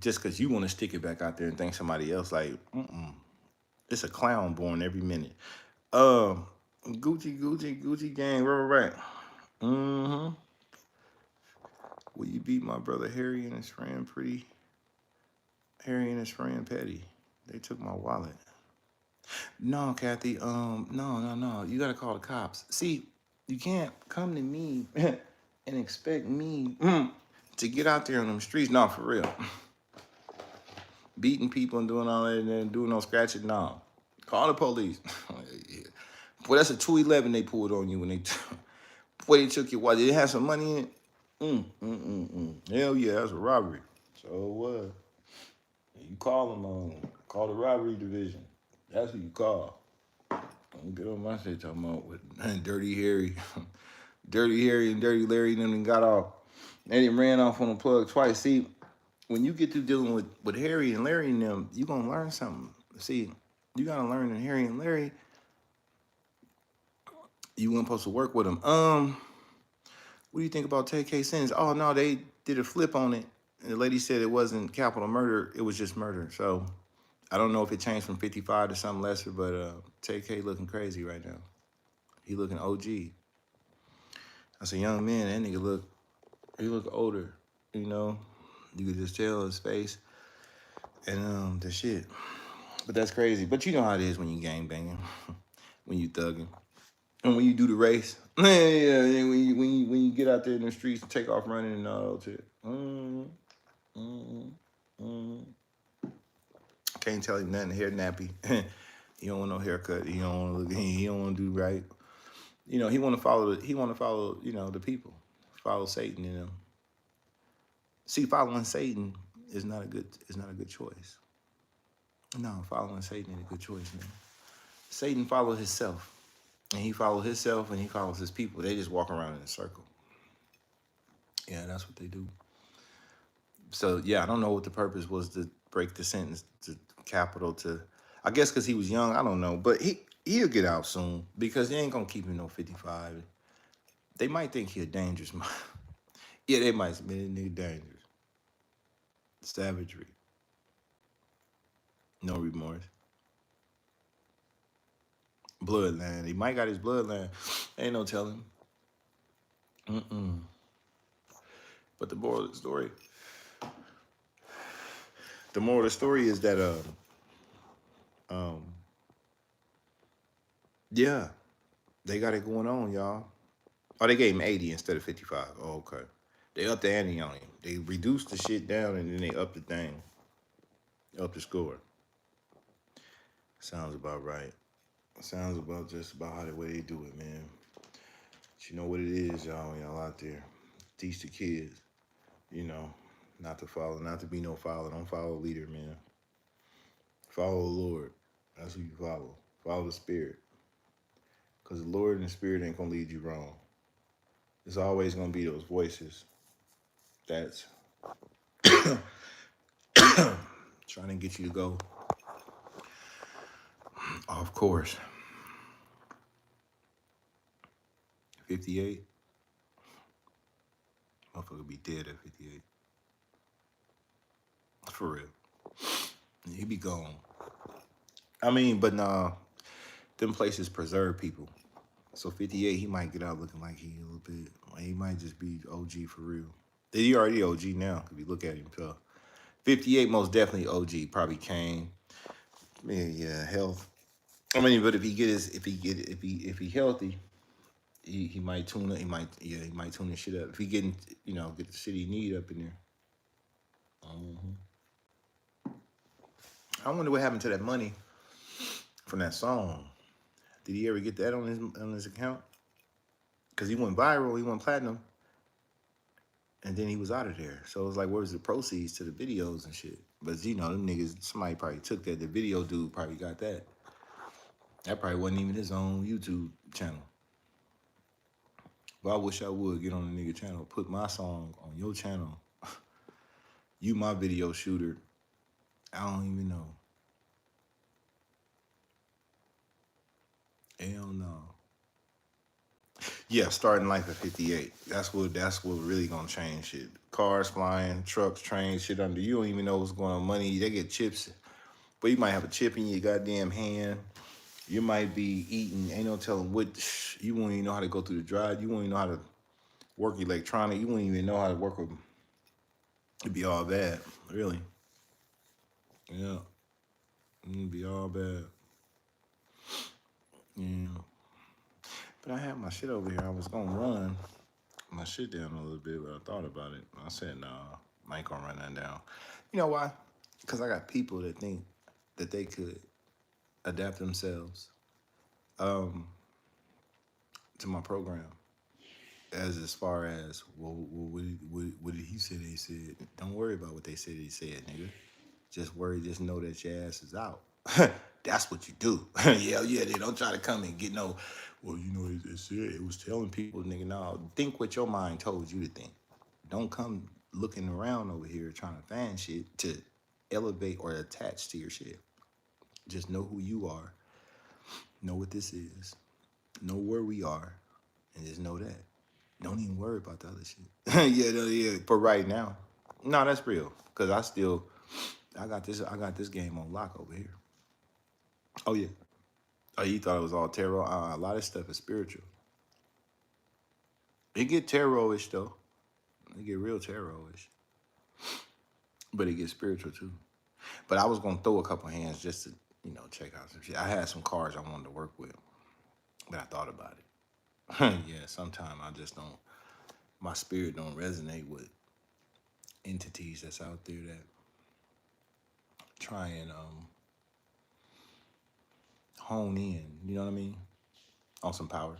just because you want to stick it back out there and think somebody else, like, it's a clown born every minute. Gucci gang, right. Mm-hmm. Will you beat my brother Harry and his friend Petty? They took my wallet. No, Kathy. No. You gotta call the cops. See, you can't come to me and expect me to get out there on them streets. No, for real. Beating people and doing all that and then doing no scratching. No, call the police. Boy, that's a 211 they pulled on you when they took your wallet. Did it have some money in it? Hell yeah, that's a robbery. So what? You call them call the robbery division. That's who you call. Don't get on my shit talking about with Dirty Harry. Dirty Harry and Dirty Larry and them got off. They done ran off on the plug twice. See, when you get through dealing with Harry and Larry and them, you gonna learn something. See, you gotta learn that Harry and Larry, you weren't supposed to work with them. What do you think about TK sentence? Oh no, they did a flip on it. And the lady said it wasn't capital murder, it was just murder. So I don't know if it changed from 55 to something lesser, but TK looking crazy right now. He looking OG. As a young man, that nigga he look older, You could just tell his face and the shit. But that's crazy. But you know how it is when you gang banging, when you thugging, and when you do the race. Yeah. When you get out there in the streets and take off running and all that shit. Can't tell him nothing. Hair nappy. He don't want no haircut. He don't want to look. He don't want to do right. He want to follow. He want to follow. The people. Follow Satan. See, following Satan is not a good. Is not a good choice. No, following Satan is a good choice, man. Satan follows himself. And he follows himself and he follows his people. They just walk around in a circle. Yeah, that's what they do. So, yeah, I don't know what the purpose was to break the sentence to capital to, I guess because he was young, I don't know. But he'll get out soon because they ain't going to keep him no 55. They might think he a dangerous man. Yeah, they might say, man, nigga dangerous. Savagery. No remorse. Bloodline. He might got his bloodline. Ain't no telling. But the moral of the story is that yeah, they got it going on, y'all. Oh, they gave him 80 instead of 55. Oh, okay. They upped the ante on him. They reduced the shit down and then they upped the thing. Up the score. Sounds about right. Sounds about just about how the way they do it, man. But you know what it is, y'all out there. Teach the kids, not to follow, not to be no follower. Don't follow a leader, man. Follow the Lord. That's who you follow. Follow the Spirit. Because the Lord and the Spirit ain't going to lead you wrong. There's always going to be those voices that's trying to get you to go off course. 58? Motherfucker be dead at 58. For real. He be gone. I mean, but nah, them places preserve people. So 58, he might get out looking like he a little bit. Like he might just be OG for real. He already OG now, if you look at him. So 58 most definitely OG. Probably Kane. Yeah, health. I mean, but if he healthy, he might tune it. He might tune his shit up. If he get the shit he need up in there. I wonder what happened to that money from that song. Did he ever get that on his account? Because he went viral, he went platinum. And then he was out of there. So it was like, where's the proceeds to the videos and shit? But you know, them niggas, somebody probably took that. The video dude probably got that. That probably wasn't even his own YouTube channel. But I wish I would get on the nigga channel, put my song on your channel. You my video shooter. I don't even know. Hell no. Yeah, starting life at 58. That's what really gonna change shit. Cars flying, trucks, trains, shit under. You don't even know what's going on. Money, they get chips. But you might have a chip in your goddamn hand. You might be eating, ain't no telling what, you won't even know how to go through the drive. You won't even know how to work electronic. You won't even know how to work with, it'd be all bad, really. Yeah, it'd be all bad. Yeah. But I had my shit over here. I was gonna run my shit down a little bit, but I thought about it. I said, nah, I ain't gonna run that down. You know why? Because I got people that think that they could adapt themselves to my program. As far as, well, what did he say they said? Don't worry about what they said they said, nigga. Just know that your ass is out. That's what you do. Yeah, they don't try to come and get no, well, you know, it said, it was telling people, nigga, no, think what your mind told you to think. Don't come looking around over here trying to find shit to elevate or attach to your shit. Just know who you are, know what this is, know where we are, and just know that. Don't even worry about the other shit. Yeah. For right now, no, that's real. Cause I got this game on lock over here. Oh yeah. Oh, you thought it was all tarot? A lot of stuff is spiritual. It get tarot-ish though. It get real tarot-ish, but it gets spiritual too. But I was gonna throw a couple hands just to, check out some shit. I had some cards I wanted to work with, but I thought about it. Yeah, sometimes I just don't. My spirit don't resonate with entities that's out there that try and hone in. You know what I mean? On some power.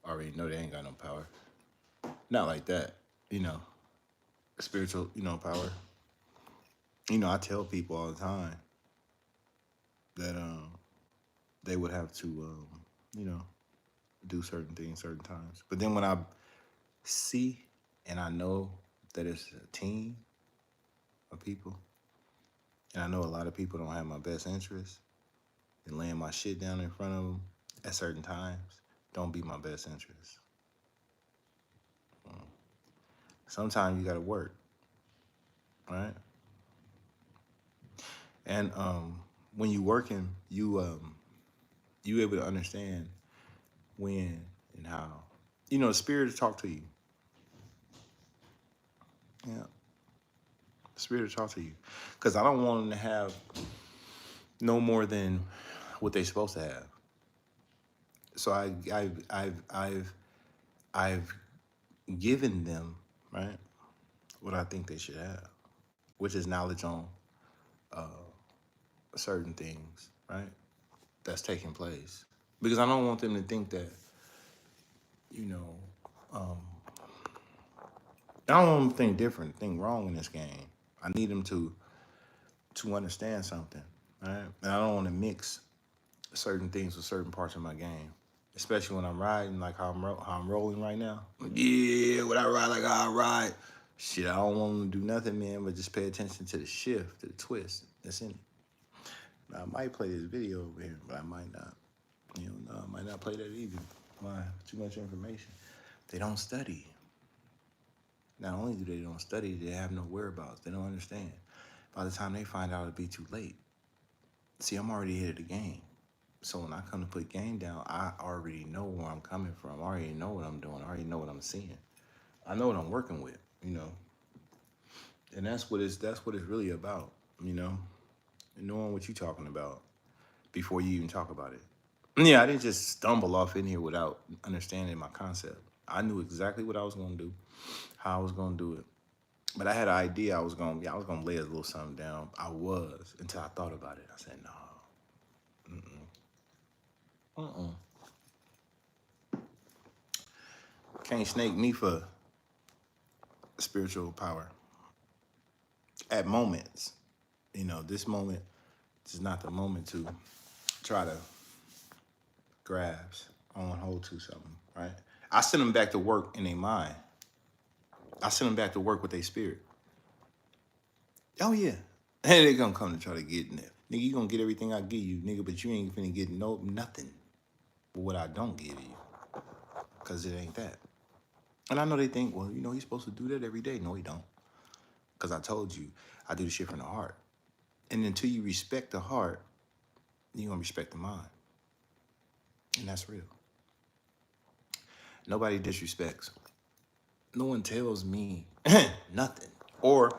I already know they ain't got no power. Not like that. You know, spiritual. Power. I tell people all the time that they would have to you know do certain things certain times. But then when I see and I know that it's a team of people, and I know a lot of people don't have my best interest, and laying my shit down in front of them at certain times don't be my best interest. Sometimes you gotta work, right? And when you working, you able to understand when and how. The spirit will talk to you. Yeah, the spirit will talk to you, because I don't want them to have no more than what they're supposed to have. So I've given them, right, what I think they should have, which is knowledge on certain things, right, that's taking place. Because I don't want them to think that, you know, um, I don't want them to think different, think wrong in this game. I need them to understand something, right? And I don't want to mix certain things with certain parts of my game, especially when I'm riding like how I'm rolling right now. Yeah, when I ride like how I ride, shit, I don't want them to do nothing, man, but just pay attention to the shift, to the twist that's in it. Now, I might play this video over here, but I might not. I might not play that either. Why? Too much information. They don't study. Not only do they don't study, they have no whereabouts. They don't understand. By the time they find out, it'll be too late. See, I'm already ahead of the game. So when I come to put game down, I already know where I'm coming from. I already know what I'm doing. I already know what I'm seeing. I know what I'm working with. And that's what it's really about, and knowing what you're talking about before you even talk about it. Yeah, I didn't just stumble off in here without understanding my concept. I knew exactly what I was gonna do, how I was gonna do it. But I had an idea I was gonna lay a little something down. I was until I thought about it. I said, no. Mm-mm. Can't snake me for spiritual power. At moments, this moment is not the moment to try to grasp on hold to something, right? I send them back to work in their mind. I send them back to work with their spirit. Oh yeah. And they gonna come to try to get in there. Nigga, you gonna get everything I give you, nigga, but you ain't finna get nothing but what I don't give you. Cause it ain't that. And I know they think, well, he's supposed to do that every day. No, he don't. Cause I told you, I do the shit from the heart. And until you respect the heart, you gonna respect the mind. And that's real. Nobody disrespects. No one tells me nothing. Or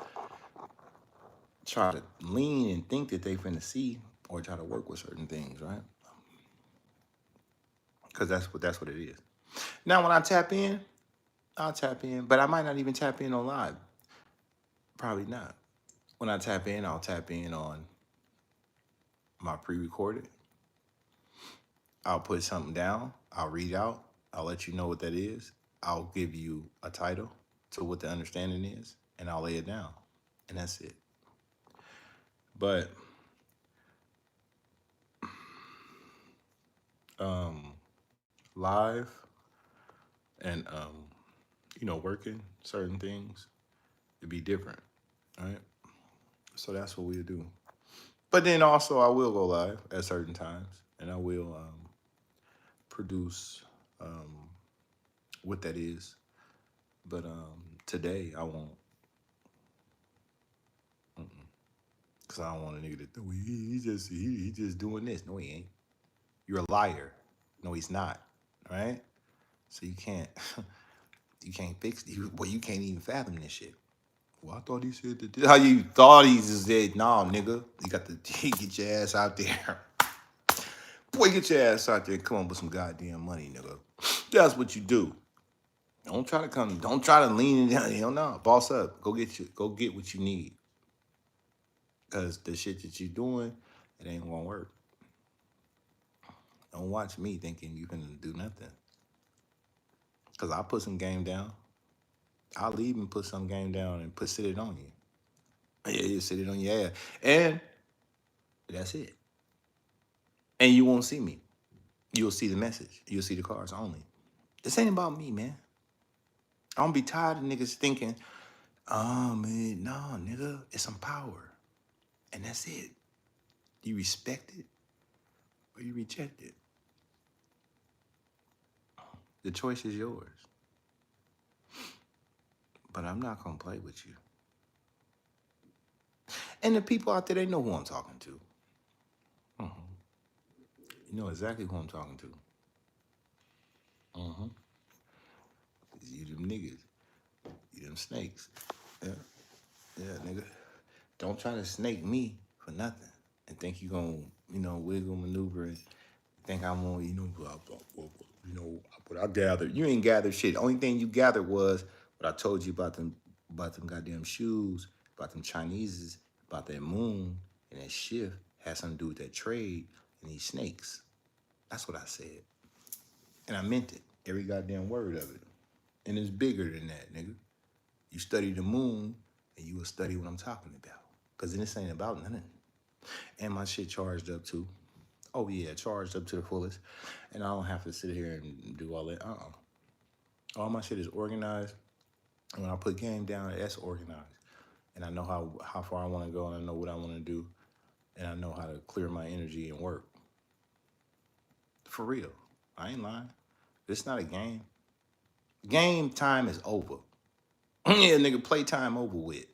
try to lean and think that they finna see or try to work with certain things, right? Because that's what it is. Now when I tap in, I'll tap in, but I might not even tap in on live. Probably not. When I tap in, I'll tap in on my pre-recorded. I'll put something down. I'll read out. I'll let you know what that is. I'll give you a title to what the understanding is, and I'll lay it down. And that's it. But live and working certain things, it'd be different, right? So that's what we'll do. But then also I will go live at certain times, and I will produce what that is. But today I won't, because I don't want a nigga to think he just doing this. No, he ain't. You're a liar. No, he's not. Right? So you can't you can't fix you can't even fathom this shit. Well, I thought he said that. How you thought he just said, nah, nigga. You got to get your ass out there. Boy, get your ass out there and come up with some goddamn money, nigga. That's what you do. Don't try to lean it down. Hell no. Boss up. Go get what you need. Cause the shit that you're doing, it ain't gonna work. Don't watch me thinking you can do nothing. Cause I'll put some game down. I'll leave and put some game down and sit it on you. Yeah, you sit it on your ass. And that's it. And you won't see me. You'll see the message. You'll see the cards only. This ain't about me, man. I don't be tired of niggas thinking, oh man, no, nigga, it's some power. And that's it. You respect it or you reject it. The choice is yours. But I'm not gonna play with you. And the people out there, they know who I'm talking to. You know exactly who I'm talking to. You them niggas. You them snakes. Yeah. Yeah, nigga. Don't try to snake me for nothing and think you gonna, wiggle maneuver and think I'm gonna, what I gathered. You ain't gathered shit. The only thing you gathered was what I told you about them goddamn shoes, about them Chineses, about that moon and that shift had something to do with that trade and these snakes. That's what I said. And I meant it. Every goddamn word of it. And it's bigger than that, nigga. You study the moon and you will study what I'm talking about. Cause this ain't about nothing. And my shit charged up too. Oh yeah, charged up to the fullest. And I don't have to sit here and do all that. All my shit is organized. And when I put game down, that's organized. And I know how far I want to go, and I know what I want to do, and I know how to clear my energy and work. For real. I ain't lying. It's not a game. Game time is over. Yeah, nigga, play time over with.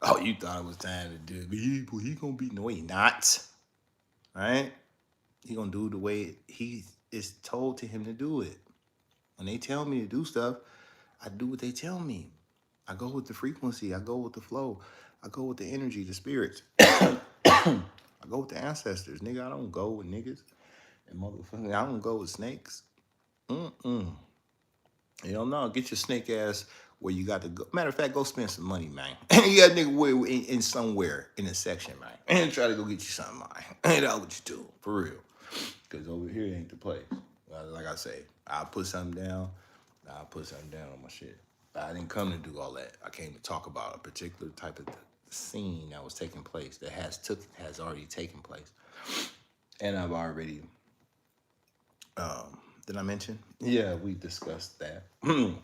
Oh, you thought it was time to do it. But he gonna be, no, he not. Right? He gonna do the way he is told to him to do it. When they tell me to do stuff, I do what they tell me. I go with the frequency. I go with the flow. I go with the energy, the spirits. I go with the ancestors. Nigga, I don't go with niggas and motherfuckers. I don't go with snakes. Hell no, get your snake ass where you got to go. Matter of fact, go spend some money, man. You got a nigga in somewhere in a section, man. And try to go get you something, man. Ain't that what you do, for real. Because over here ain't the place. Like I say, I'll put something down I'll put something down on my shit. But I didn't come to do all that. I came to talk about a particular type of scene that was taking place, that has already taken place. And I've already did I mention? Yeah, we discussed that. Shit,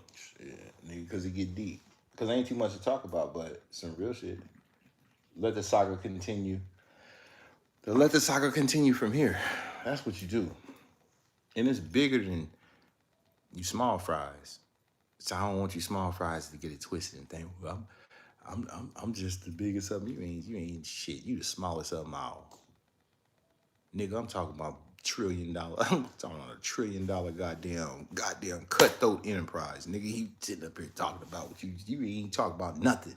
nigga, because it get deep. Because ain't too much to talk about, but some real shit. Let the saga continue. Let the saga continue from here. That's what you do. And it's bigger than you small fries. So I don't want you small fries to get it twisted and think, well, I'm just the biggest of them. You ain't shit. You the smallest of them all. Nigga, I'm talking about $1 trillion. I'm talking about $1 trillion goddamn cutthroat enterprise. Nigga, he sitting up here talking about what you ain't talking about nothing.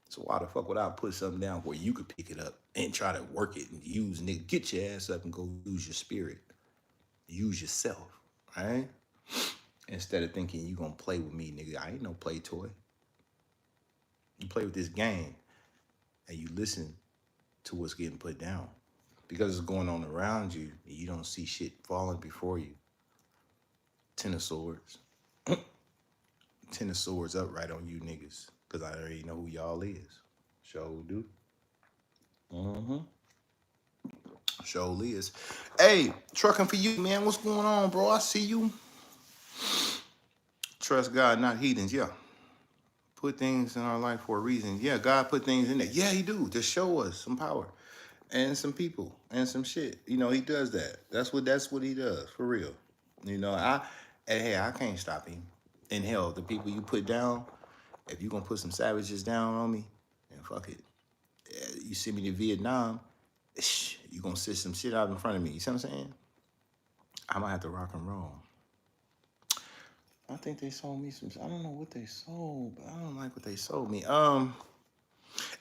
So why the fuck would I put something down where you could pick it up and try to work it and use, nigga, get your ass up and go use your spirit. Use yourself, right? Instead of thinking you gonna play with me, nigga. I ain't no play toy. You play with this game and you listen to what's getting put down. Because it's going on around you, and you don't see shit falling before you. Ten of Swords. Ten of Swords up right on you niggas. Because I already know who y'all is. Show do. Mm-hmm. Show is. Hey, trucking for you, man. What's going on, bro? I see you. Trust God, not heathens. Yeah. Put things in our life for a reason. Yeah, God put things in there. Yeah, he do. To show us some power. And some people and some shit. You know, he does that. That's what he does, for real. You know, hey, I can't stop him. And hell, the people you put down, if you gonna put some savages down on me, then fuck it. You send me to Vietnam, you gonna sit some shit out in front of me. You see what I'm saying? I might have to rock and roll. I think they sold me some. I don't know what they sold, but I don't like what they sold me.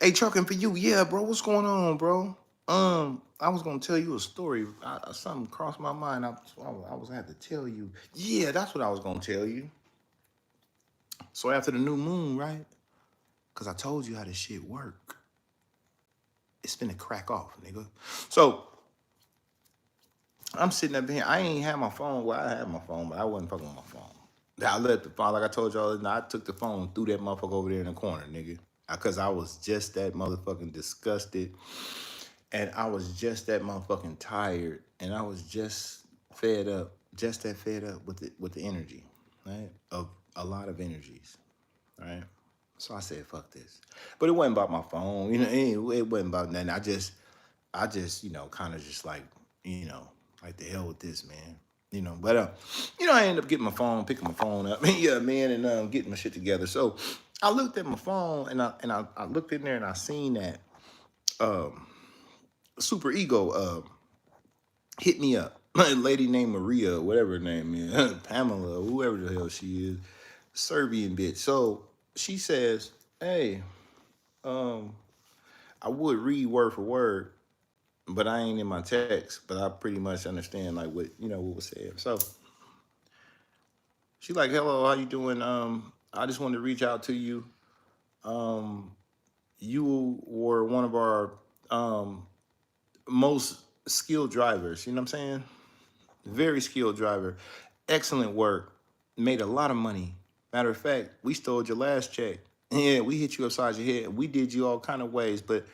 Hey, trucking for you, yeah, bro. What's going on, bro? I was gonna tell you a story. Something crossed my mind. I was gonna have to tell you. Yeah, that's what I was gonna tell you. So after the new moon, right? Cause I told you how this shit work. It's finna crack off, nigga. So I'm sitting up here. I ain't had my phone. Well, I had my phone, but I wasn't fucking with my phone. I let the phone, like I told y'all, I took the phone, threw that motherfucker over there in the corner, nigga. Cause I was just that motherfucking disgusted. And I was just that motherfucking tired. And I was just fed up. Just that fed up with the energy, right? Of a lot of energies. Right? So I said, fuck this. But it wasn't about my phone, you know, it wasn't about nothing. I just, you know, kind of just like, you know, like the hell with this, man. You know, but you know, I ended up getting my phone, picking my phone up, yeah, man, and getting my shit together. So I looked at my phone and I looked in there and I seen that super ego hit me up. A lady named Maria, whatever her name is, Pamela, whoever the hell she is, Serbian bitch. So she says, hey, I would read word for word, but I ain't in my text, but I pretty much understand like what, you know, what was said. So she like, hello, how you doing? I just wanted to reach out to you. Um, you were one of our most skilled drivers, you know what I'm saying? Very skilled driver. Excellent work. Made a lot of money. Matter of fact, we stole your last check. Yeah, we hit you upside your head. We did you all kind of ways. But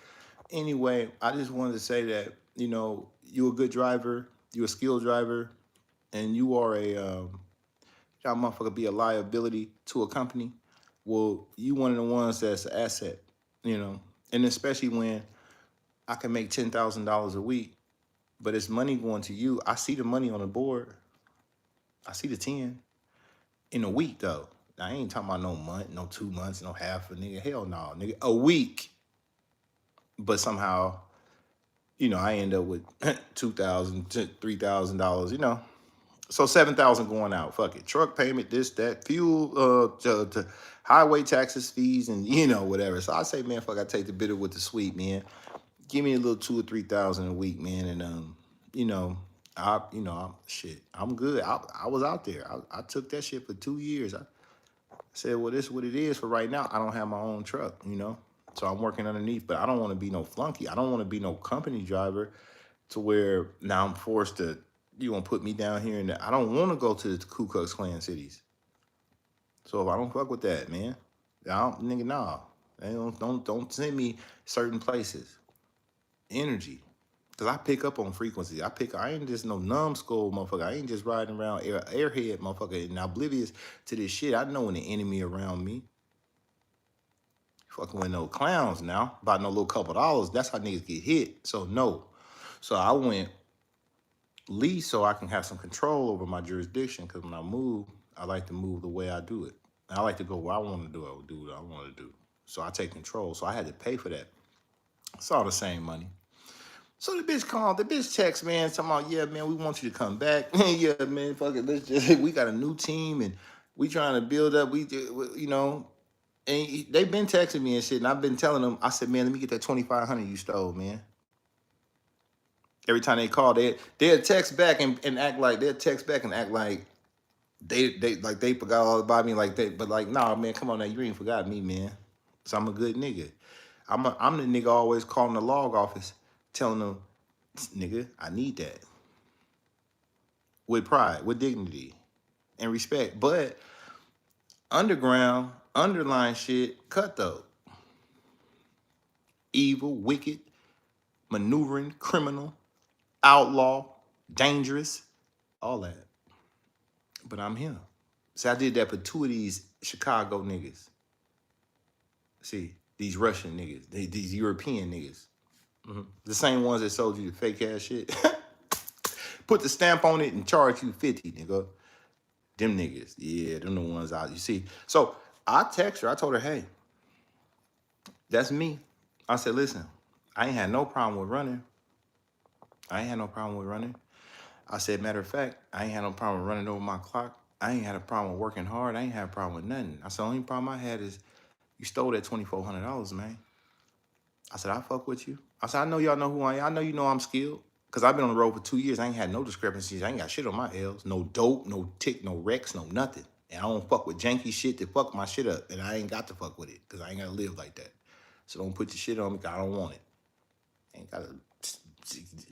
anyway, I just wanted to say that, you know, you're a good driver. You're a skilled driver. And you are y'all motherfucker be a liability to a company. Well, you one of the ones that's an asset, you know. And especially when I can make $10,000 a week, but it's money going to you. I see the money on the board. I see the 10 in a week though. I ain't talking about no month, no 2 months, no half a nigga. Hell no, nigga. A week. But somehow, you know, I end up with $2,000, $3,000, you know. So 7,000 going out. Fuck it. Truck payment, this, that, fuel, to highway taxes, fees, and you know, whatever. So I say, man, fuck, I take the bitter with the sweet, man. Give me a little 2 or 3,000 a week, man, and you know, I'm good. I was out there. I took that shit for 2 years. I said, well, this is what it is for right now. I don't have my own truck, you know, so I'm working underneath. But I don't want to be no flunky. I don't want to be no company driver to where now I'm forced to. You gonna put me down here, and I don't want to go to the Ku Klux Klan cities. So if I don't fuck with that, man, I don't, nigga, nah. Don't send me certain places. Energy. Cause I pick up on frequency. I ain't just no numbskull motherfucker. I ain't just riding around airhead motherfucker and oblivious to this shit. I know when the enemy around me. Fucking with no clowns now. About no little couple dollars. That's how niggas get hit. So no. So I went least so I can have some control over my jurisdiction. Cause when I move, I like to move the way I do it. And I like to go where I want to do it. I would do what I want to do. So I take control. So I had to pay for that. It's all the same money. So the bitch called, the bitch text, man, talking about, yeah, man, we want you to come back. Yeah, man, fuck it, let's just, we got a new team and we trying to build up, you know, and they've been texting me and shit, and I've been telling them, I said, man, let me get that 2,500 you stole, man. Every time they call, they'll text back and act like, they forgot all about me, like that, but like, nah, man, come on now, you ain't forgot me, man. So I'm a good nigga. I'm the nigga always calling the log office, telling them, nigga, I need that. With pride, with dignity, and respect. But underground, underlying shit, cutthroat. Evil, wicked, maneuvering, criminal, outlaw, dangerous, all that. But I'm him. See, I did that for two of these Chicago niggas. See, these Russian niggas, these European niggas. The same ones that sold you the fake ass shit. Put the stamp on it and charge you 50, nigga. Them niggas. Yeah, them the ones out. You see. So I text her, I told her, hey, that's me. I said, listen, I ain't had no problem with running. I ain't had no problem with running. I said, matter of fact, I ain't had no problem with running over my clock. I ain't had a problem with working hard. I ain't had a problem with nothing. I said, the only problem I had is you stole that $2,400, man. I said, I fuck with you. I said, I know y'all know who I am. I know you know I'm skilled. Because I've been on the road for 2 years. I ain't had no discrepancies. I ain't got shit on my L's. No dope, no tick, no wrecks, no nothing. And I don't fuck with janky shit that fuck my shit up. And I ain't got to fuck with it because I ain't got to live like that. So don't put your shit on me because I don't want it. I ain't got to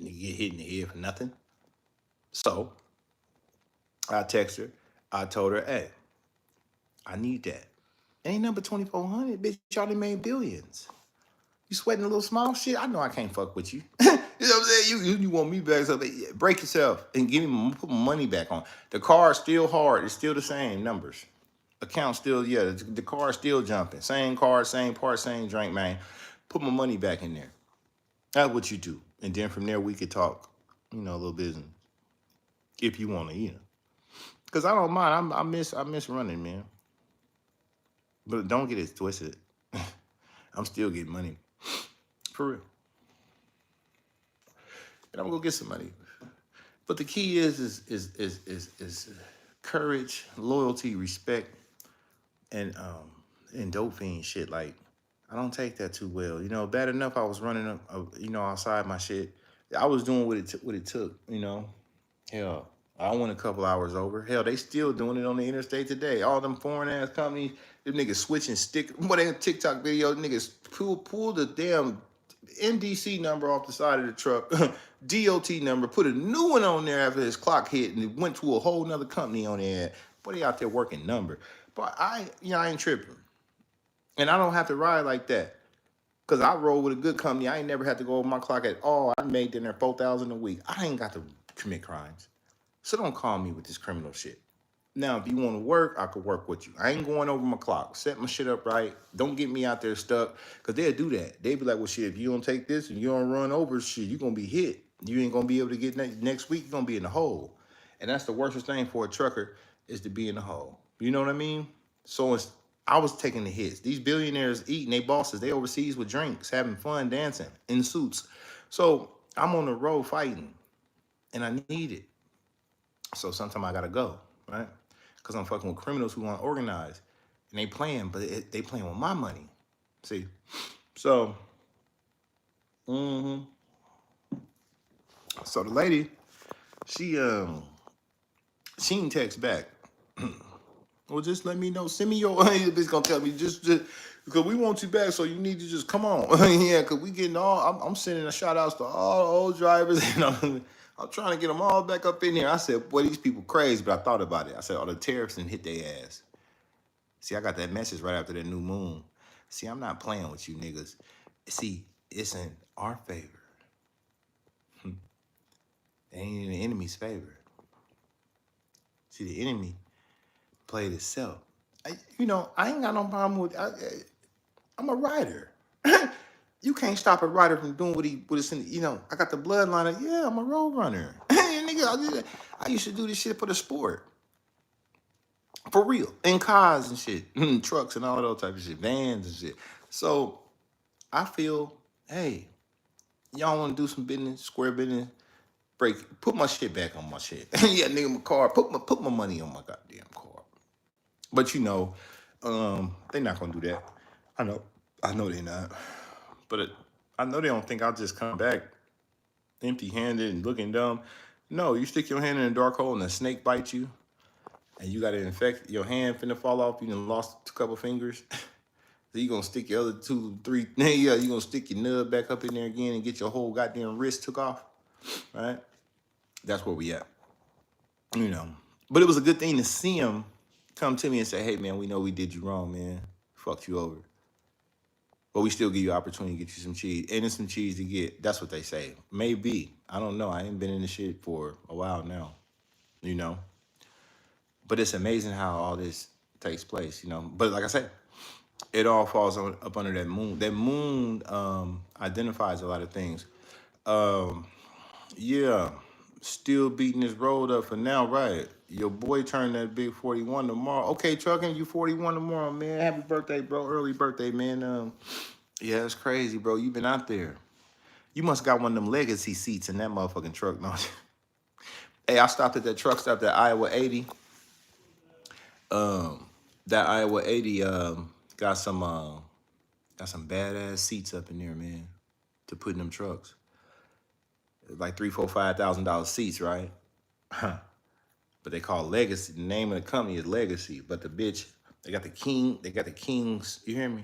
get hit in the head for nothing. So I text her. I told her, hey, I need that. Ain't number 2,400, bitch. Y'all done made billions. You sweating a little small shit? I know I can't fuck with you. You know what I'm saying? You want me back? So break yourself and put my money back on. The car is still hard. It's still the same numbers. Account still, yeah, the car is still jumping. Same car, same part, same drink, man. Put my money back in there. That's what you do. And then from there we could talk, a little business. If you want to, Because I don't mind. I miss running, man. But don't get it twisted. I'm still getting money. For real. And I'm gonna go get some money. But the key is courage, loyalty, respect, and dope fiend shit. Like I don't take that too well. Bad enough I was running outside my shit. I was doing what it took. Hell, I went a couple hours over. Hell, they still doing it on the interstate today. All them foreign ass companies, them niggas switching stick. What they TikTok video, niggas pull the damn NDC number off the side of the truck, DOT number, put a new one on there after his clock hit, and it went to a whole nother company on there. But they out there working number. But I ain't tripping. And I don't have to ride like that. Cause I roll with a good company. I ain't never had to go over my clock at all. I made in there $4,000 a week. I ain't got to commit crimes. So don't call me with this criminal shit. Now, if you want to work, I could work with you. I ain't going over my clock. Set my shit up right. Don't get me out there stuck. Because they'll do that. They be like, well, shit, if you don't take this and you don't run over shit, you're going to be hit. You ain't going to be able to get next week. You're going to be in the hole. And that's the worst thing for a trucker is to be in the hole. You know what I mean? So I was taking the hits. These billionaires eating, they bosses, they overseas with drinks, having fun, dancing, in suits. So I'm on the road fighting. And I need it. So sometimes I got to go, right? Because I'm fucking with criminals who want to organize. And they playing, but they playing with my money. See? So, So the lady, she didn't text back. Well, just let me know. Send me your, the bitch gonna tell me, just, because we want you back, so you need to just come on. Yeah, because we getting I'm sending a shout outs to all the old drivers, and I'm trying to get them all back up in here. I said, boy, these people crazy, but I thought about it. I said, oh, the tariffs didn't hit their ass. See, I got that message right after that new moon. See, I'm not playing with you niggas. See, it's in our favor. It ain't in the enemy's favor. See, the enemy played itself. I ain't got no problem with. I'm a writer. You can't stop a writer from doing what it's in. I got the bloodline. Yeah, I'm a road runner. Nigga, I used to do this shit for the sport. For real. In cars and shit. Trucks and all that type of shit. Vans and shit. So I feel, hey, y'all want to do some business, square business, put my shit back on my shit. Yeah, nigga, my car, put my money on my goddamn car. But they not gonna do that. I know they not. But I know they don't think I'll just come back empty-handed and looking dumb. No, you stick your hand in a dark hole and a snake bites you, and you got to infect your hand finna fall off. You done lost a couple fingers. So you gonna stick your other 2, 3. Yeah, you gonna stick your nub back up in there again and get your whole goddamn wrist took off, right? That's where we at, But it was a good thing to see him come to me and say, "Hey, man, we know we did you wrong, man. Fucked you over, but we still give you opportunity to get you some cheese, and it's some cheese to get." That's what they say. Maybe, I don't know. I ain't been in this shit for a while now, you know. But it's amazing how all this takes place, But like I said, it all falls up under that moon. That moon identifies a lot of things. Um, yeah, still beating this road up for now, right? Your boy turned that big 41 tomorrow. Okay, trucking, you 41 tomorrow, man. Happy birthday, bro. Early birthday, man. Yeah, it's crazy, bro. You been out there. You must got one of them legacy seats in that motherfucking truck, no? Hey, I stopped at that truck stop at Iowa 80. That Iowa 80 got some badass seats up in there, man, to put in them trucks. Like $3, $4, $5,000 seats, right? But they call Legacy. The name of the company is Legacy. But they got the Kings, you hear me?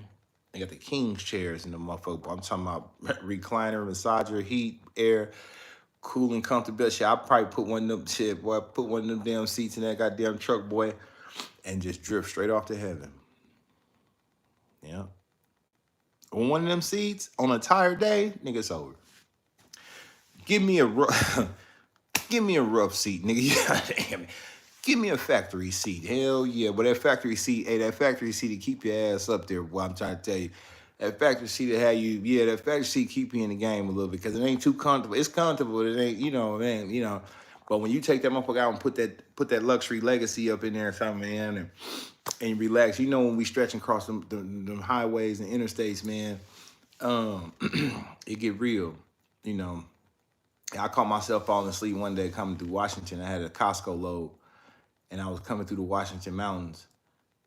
They got the King's chairs in the motherfucker. I'm talking about recliner, massager, heat, air, cooling, comfortable shit. I'll probably put one of them shit, boy. Put one of them damn seats in that goddamn truck, boy, and just drift straight off to heaven. Yeah. On one of them seats on a tired day, nigga, it's over. Give me a rough seat, nigga. Damn it. Give me a factory seat. Hell yeah. But that factory seat to keep your ass up there, boy, I'm trying to tell you. That factory seat to have you, that factory seat keep you in the game a little bit because it ain't too comfortable. It's comfortable, it ain't, But when you take that motherfucker out and put that luxury Legacy up in there or something, man, and relax, when we stretching across them highways and interstates, man, it get real, I caught myself falling asleep one day coming through Washington. I had a Costco load, and I was coming through the Washington mountains,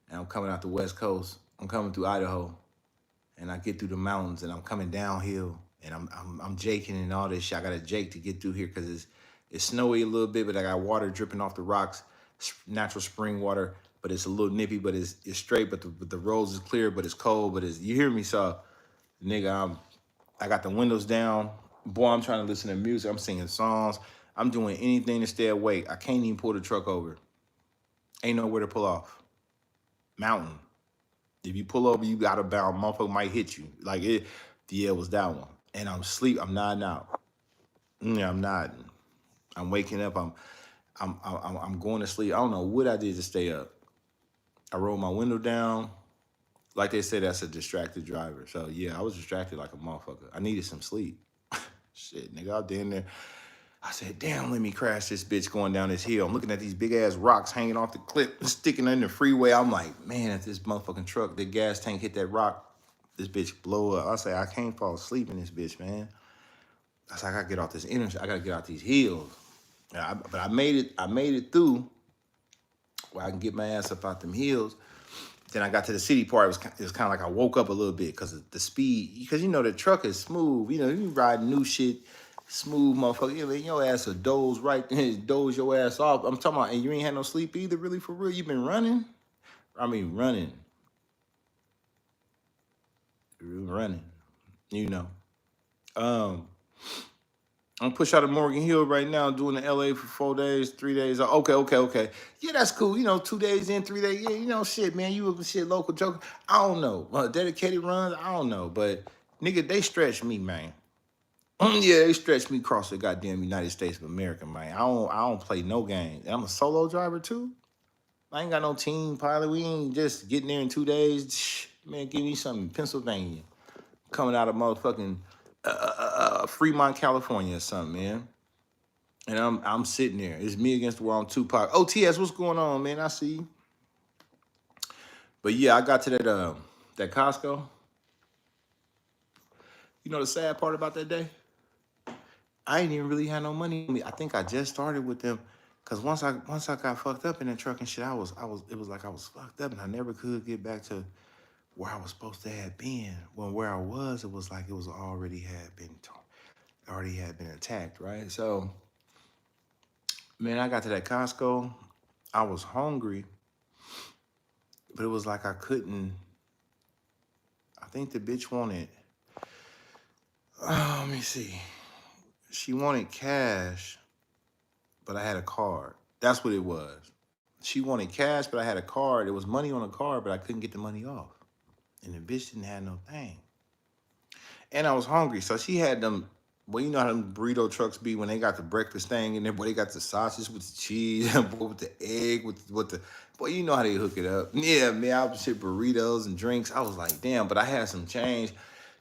and I'm coming out the West Coast. I'm coming through Idaho, and I get through the mountains, and I'm coming downhill, and I'm jaking and all this shit. I got to jake to get through here because it's snowy a little bit, but I got water dripping off the rocks, natural spring water, but it's a little nippy, but it's straight, but the roads is clear, but it's cold, but you hear me, so nigga, I got the windows down. Boy, I'm trying to listen to music. I'm singing songs. I'm doing anything to stay awake. I can't even pull the truck over. Ain't nowhere to pull off. Mountain. If you pull over, you got to bound. Motherfucker might hit you. Like it. Yeah, it was that one. And I'm asleep. I'm nodding out. Yeah, I'm nodding. I'm waking up. I'm going to sleep. I don't know what I did to stay up. I rolled my window down. Like they said, that's a distracted driver. So yeah, I was distracted like a motherfucker. I needed some sleep. Shit, nigga, out there in there. I said, damn, let me crash this bitch going down this hill. I'm looking at these big ass rocks hanging off the cliff, sticking in the freeway. I'm like, man, if this motherfucking truck, the gas tank hit that rock, this bitch blow up. I say, I can't fall asleep in this bitch, man. I said, I gotta get off this interstate. I gotta get out these hills. But I made it through where I can get my ass up out them hills. Then I got to the city part. It was kind of like I woke up a little bit because of the speed. Because, the truck is smooth. You ride new shit, smooth motherfucker. Your ass will doze right there, doze your ass off. I'm talking about, and you ain't had no sleep either, really, for real. You been running? I mean, running. Running, I'm push out of Morgan Hill right now, doing the LA for 4 days, 3 days. Okay. Yeah, that's cool. 2 days in, 3 days. Yeah, shit, man. You a shit local joker. I don't know. Dedicated runs, I don't know. But nigga, they stretch me, man. Yeah, they stretch me across the goddamn United States of America, man. I don't play no games. I'm a solo driver too. I ain't got no team pilot. We ain't just getting there in 2 days. Man, give me something in Pennsylvania. Coming out of motherfucking Fremont, California or something, man. And I'm sitting there. It's me against the world. I'm Tupac. OTS, what's going on, man? I see you. But yeah, I got to that Costco. You know the sad part about that day? I ain't even really had no money. I think I just started with them. Cause once I got fucked up in the truck and shit, it was like I was fucked up and I never could get back to where I was supposed to have been. When where I was, it was like it was already had been attacked, right? So man, I got to that Costco. I was hungry, but it was like I couldn't. I think the bitch wanted. Let me see. She wanted cash, but I had a card. That's what it was. She wanted cash, but I had a card. There was money on the card, but I couldn't get the money off. And the bitch didn't have no thing. And I was hungry, so she had them. Well, you know how them burrito trucks be when they got the breakfast thing in there. Boy, they got the sausage with the cheese, boy, with the egg, with the. Boy, you know how they hook it up. Yeah, man, I was shit burritos and drinks. I was like, damn, but I had some change.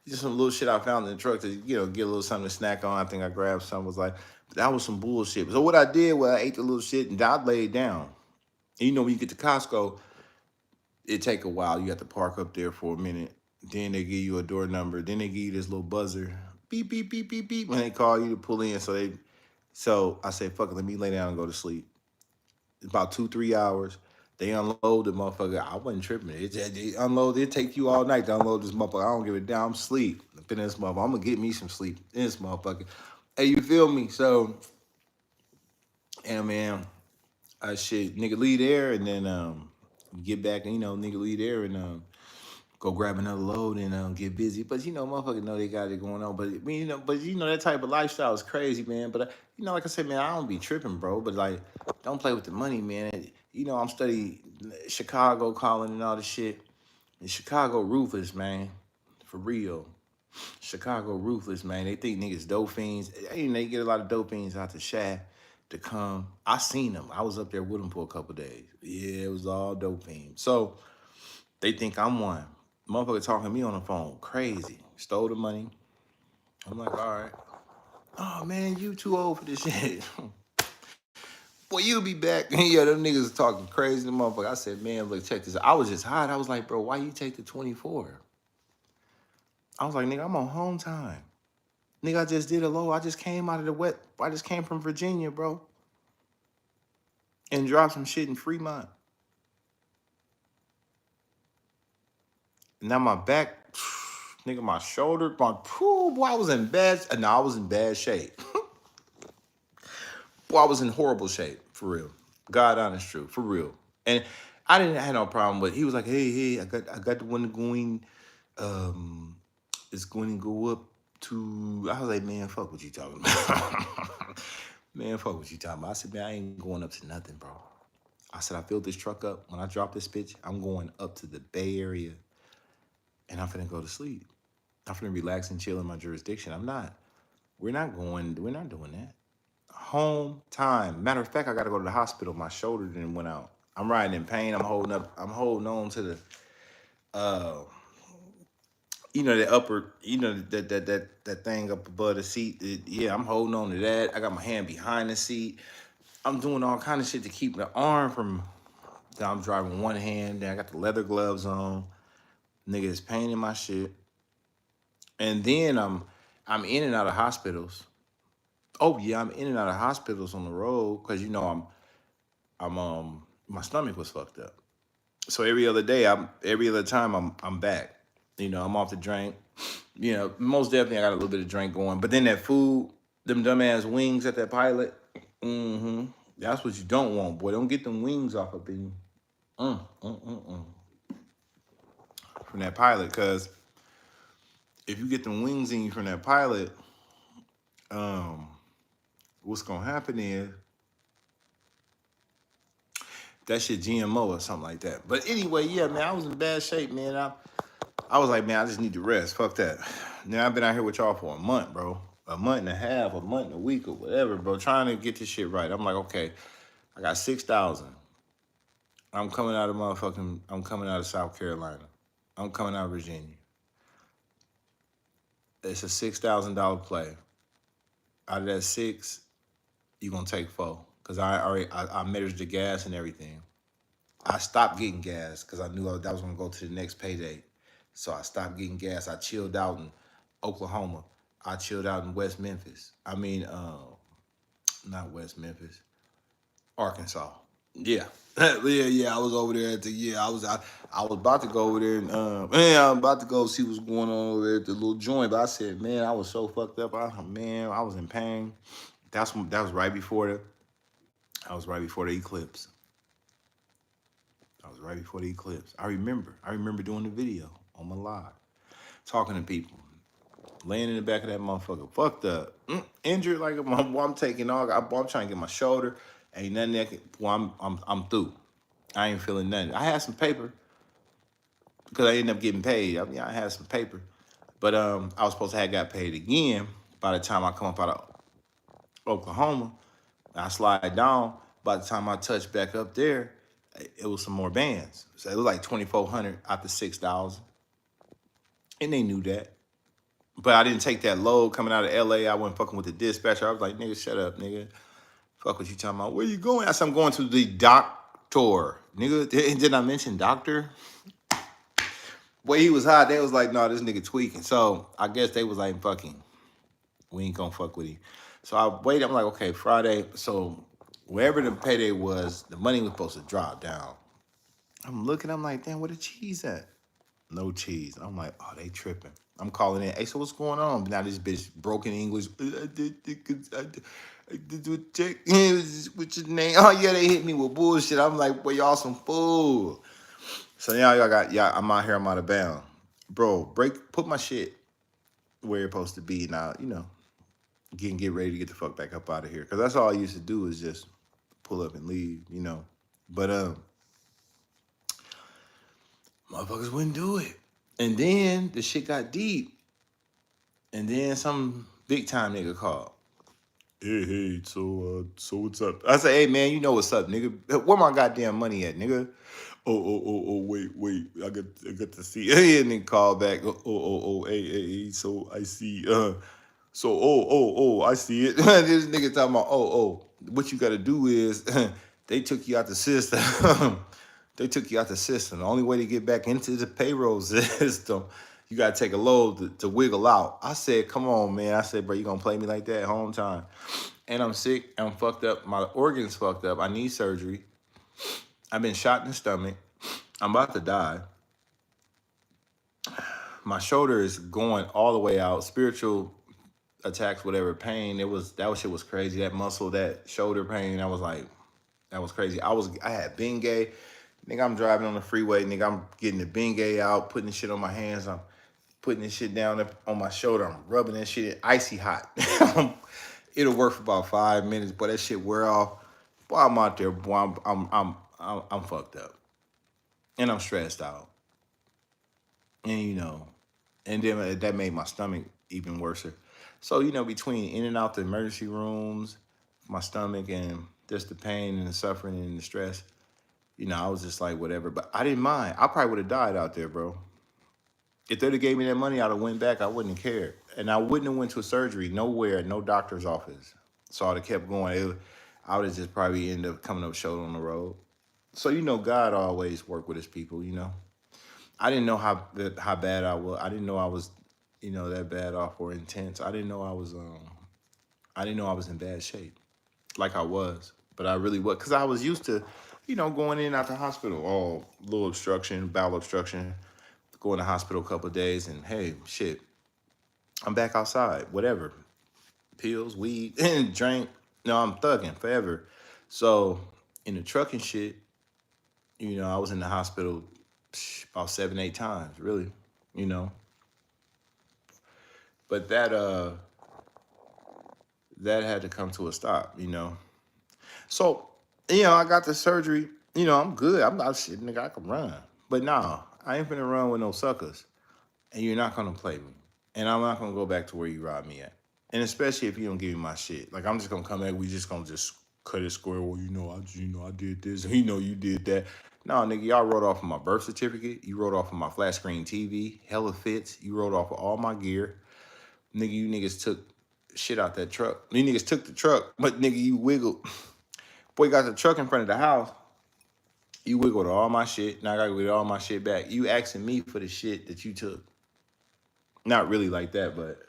Just some little shit I found in the truck to, get a little something to snack on. I think I grabbed some. Was like, that was some bullshit. So what I did was I ate the little shit and I laid down. And when you get to Costco, it take a while. You have to park up there for a minute. Then they give you a door number. Then they give you this little buzzer. Beep, beep, beep, beep, beep. When they call you to pull in. So I said, fuck it, let me lay down and go to sleep. It's about 2-3 hours. They unload the motherfucker. I wasn't tripping. They unload. It take you all night to unload this motherfucker. I don't give a damn. I'm asleep. Up in this motherfucker. I'm gonna get me some sleep in this motherfucker. Hey, you feel me? So, and man, shit, nigga leave there and then get back and nigga leave there and go grab another load and get busy. But motherfuckers know they got it going on. But I mean, that type of lifestyle is crazy, man. But like I said, man, I don't be tripping, bro. But like, don't play with the money, man. I'm studying Chicago calling and all this shit. And Chicago ruthless, man, for real. Chicago ruthless, man. They think niggas dope fiends. They get a lot of dope fiends out the shack to come. I seen them. I was up there with them for a couple days. Yeah, it was all dope fiends. So they think I'm one. Motherfucker talking to me on the phone. Crazy. Stole the money. I'm like, all right. Oh, man, you too old for this shit. Boy, you'll be back. Yeah, them niggas talking crazy to motherfucker. I said, man, look, check this out. I was just hot. I was like, bro, why you take the 24? I was like, nigga, I'm on home time. Nigga, I just did a low. I just came out of the wet. I just came from Virginia, bro. And dropped some shit in Fremont. Now my back, nigga, my shoulder, boy, I was in bad. No, I was in bad shape. Boy, I was in horrible shape, for real. God honest truth, for real. And I didn't have no problem with. He was like, hey, I got the one going. It's going to go up to. I was like, man, fuck what you talking about. Man, fuck what you talking about. I said, man, I ain't going up to nothing, bro. I said, I filled this truck up. When I drop this bitch, I'm going up to the Bay Area, and I'm finna go to sleep. I'm finna relax and chill in my jurisdiction. I'm not. We're not doing that. Home time. Matter of fact, I gotta go to the hospital. My shoulder didn't went out. I'm riding in pain. I'm holding on to the the upper, that thing up above the seat. Yeah, I'm holding on to that. I got my hand behind the seat. I'm doing all kind of shit to keep the arm from. I'm driving one hand. Then I got the leather gloves on. Nigga is pain in my shit. And then I'm in and out of hospitals. Oh yeah, I'm in and out of hospitals on the road because I'm my stomach was fucked up. So every other time I'm back. I'm off the drink. Most definitely I got a little bit of drink going. But then that food, them dumbass wings at that pilot, that's what you don't want, boy. Don't get them wings off up in from that pilot, cause if you get them wings in you from that pilot, what's gonna happen is that shit GMO or something like that. But anyway, yeah, man, I was in bad shape, man. I was like, man, I just need to rest. Fuck that. Now I've been out here with y'all for a month, bro. A month and a half, a month and a week, or whatever, bro. Trying to get this shit right. I'm like, okay, I got 6,000. I'm coming out of South Carolina. I'm coming out of Virginia. It's a $6,000 play. Out of that six, you gonna take four. Cause I measured the gas and everything. I stopped getting gas because I knew that was gonna go to the next payday. So I stopped getting gas. I chilled out in Oklahoma. I chilled out in West Memphis. Not West Memphis, Arkansas. Yeah. yeah. I was over there I was about to go over there and I'm about to go see what's going on over there at the little joint. But I said, man, I was so fucked up. I was in pain. That was right before the eclipse. I was right before the eclipse. I remember doing the video on my live, talking to people, laying in the back of that motherfucker, fucked up, injured like I'm taking all. I'm trying to get my shoulder. Ain't nothing that can. Well, I'm through. I ain't feeling nothing. I had some paper because I ended up getting paid. I mean, I had some paper, but I was supposed to have got paid again by the time I come up out of Oklahoma. I slide down. By the time I touched back up there, it was some more bands. So it was like 2,400 out the 6,000, and they knew that. But I didn't take that load coming out of LA. I wasn't fucking with the dispatcher. I was like, nigga, shut up, nigga. Fuck what you talking about. Where you going? I said, I'm going to the doctor. Nigga, did I mention doctor? Boy, he was hot. They was like, no, this nigga tweaking. So I guess they was like, fucking, we ain't gonna fuck with him. So I waited. I'm like, okay, Friday. So wherever the payday was, the money was supposed to drop down. I'm looking. I'm like, damn, where the cheese at? No cheese. I'm like, oh, they tripping. I'm calling in. Hey, so what's going on? Now this bitch broken English. I did do a check. What's your name? Oh yeah, they hit me with bullshit. I'm like, boy, y'all some fool. So now I'm out here. I'm out of bounds, bro. Put my shit where it's supposed to be. Now get ready to get the fuck back up out of here. Cause that's all I used to do is just pull up and leave. But motherfuckers wouldn't do it. And then the shit got deep. And then some big time nigga called. Hey, so what's up? I said, hey man, you know what's up, nigga. Where my goddamn money at, nigga? Wait, I got to see. And then call back. Hey, so I see. I see it. This nigga talking about, what you gotta do is they took you out the system. They took you out the system. The only way to get back into the payroll system, you gotta take a load to wiggle out. I said, come on, man. I said, bro, you gonna play me like that home time? And I'm sick. I'm fucked up. My organs fucked up. I need surgery. I've been shot in the stomach. I'm about to die. My shoulder is going all the way out. Spiritual attacks, whatever pain. That shit was crazy. That muscle, that shoulder pain. That was crazy. I had Bengay. Nigga, I'm driving on the freeway. Nigga, I'm getting the Bengay out, putting the shit on my hands. I'm putting this shit down on my shoulder. I'm rubbing that shit icy hot. It'll work for about 5 minutes, but that shit wear off. Boy, I'm out there. Boy, I'm fucked up, and I'm stressed out, and and then that made my stomach even worse. So between in and out the emergency rooms, my stomach, and just the pain and the suffering and the stress. I was just like, whatever. But I didn't mind. I probably would have died out there, bro. If they'd have gave me that money, I'd have went back. I wouldn't have cared. And I wouldn't have went to a surgery, nowhere, no doctor's office. So I'd have kept going. I would have just probably ended up coming up short on the road. So, God always work with his people, I didn't know how bad I was. I didn't know I was, that bad off or intense. I didn't know I was in bad shape like I was. But I really was, because I was used to, going in and out the hospital. Oh, little obstruction, bowel obstruction, go in the hospital a couple of days, and hey, shit, I'm back outside, whatever. Pills, weed, and drink. No, I'm thugging forever. So in the trucking shit, I was in the hospital about 7, 8 times, really, you know. But that had to come to a stop, you know. So, I got the surgery. I'm good. I'm not shit, nigga. I can run. But nah, I ain't finna run with no suckers. And you're not gonna play me. And I'm not gonna go back to where you robbed me at. And especially if you don't give me my shit. Like I'm just gonna come back, we just gonna just cut it square. Well, I did this, you did that. No, nigga, y'all wrote off of my birth certificate. You wrote off of my flat screen TV, hella fits. You wrote off of all my gear. Nigga, you niggas took shit out that truck. You niggas took the truck, but nigga, you wiggled. Boy, got the truck in front of the house. You wiggled all my shit. Now I gotta get all my shit back. You asking me for the shit that you took. Not really like that, but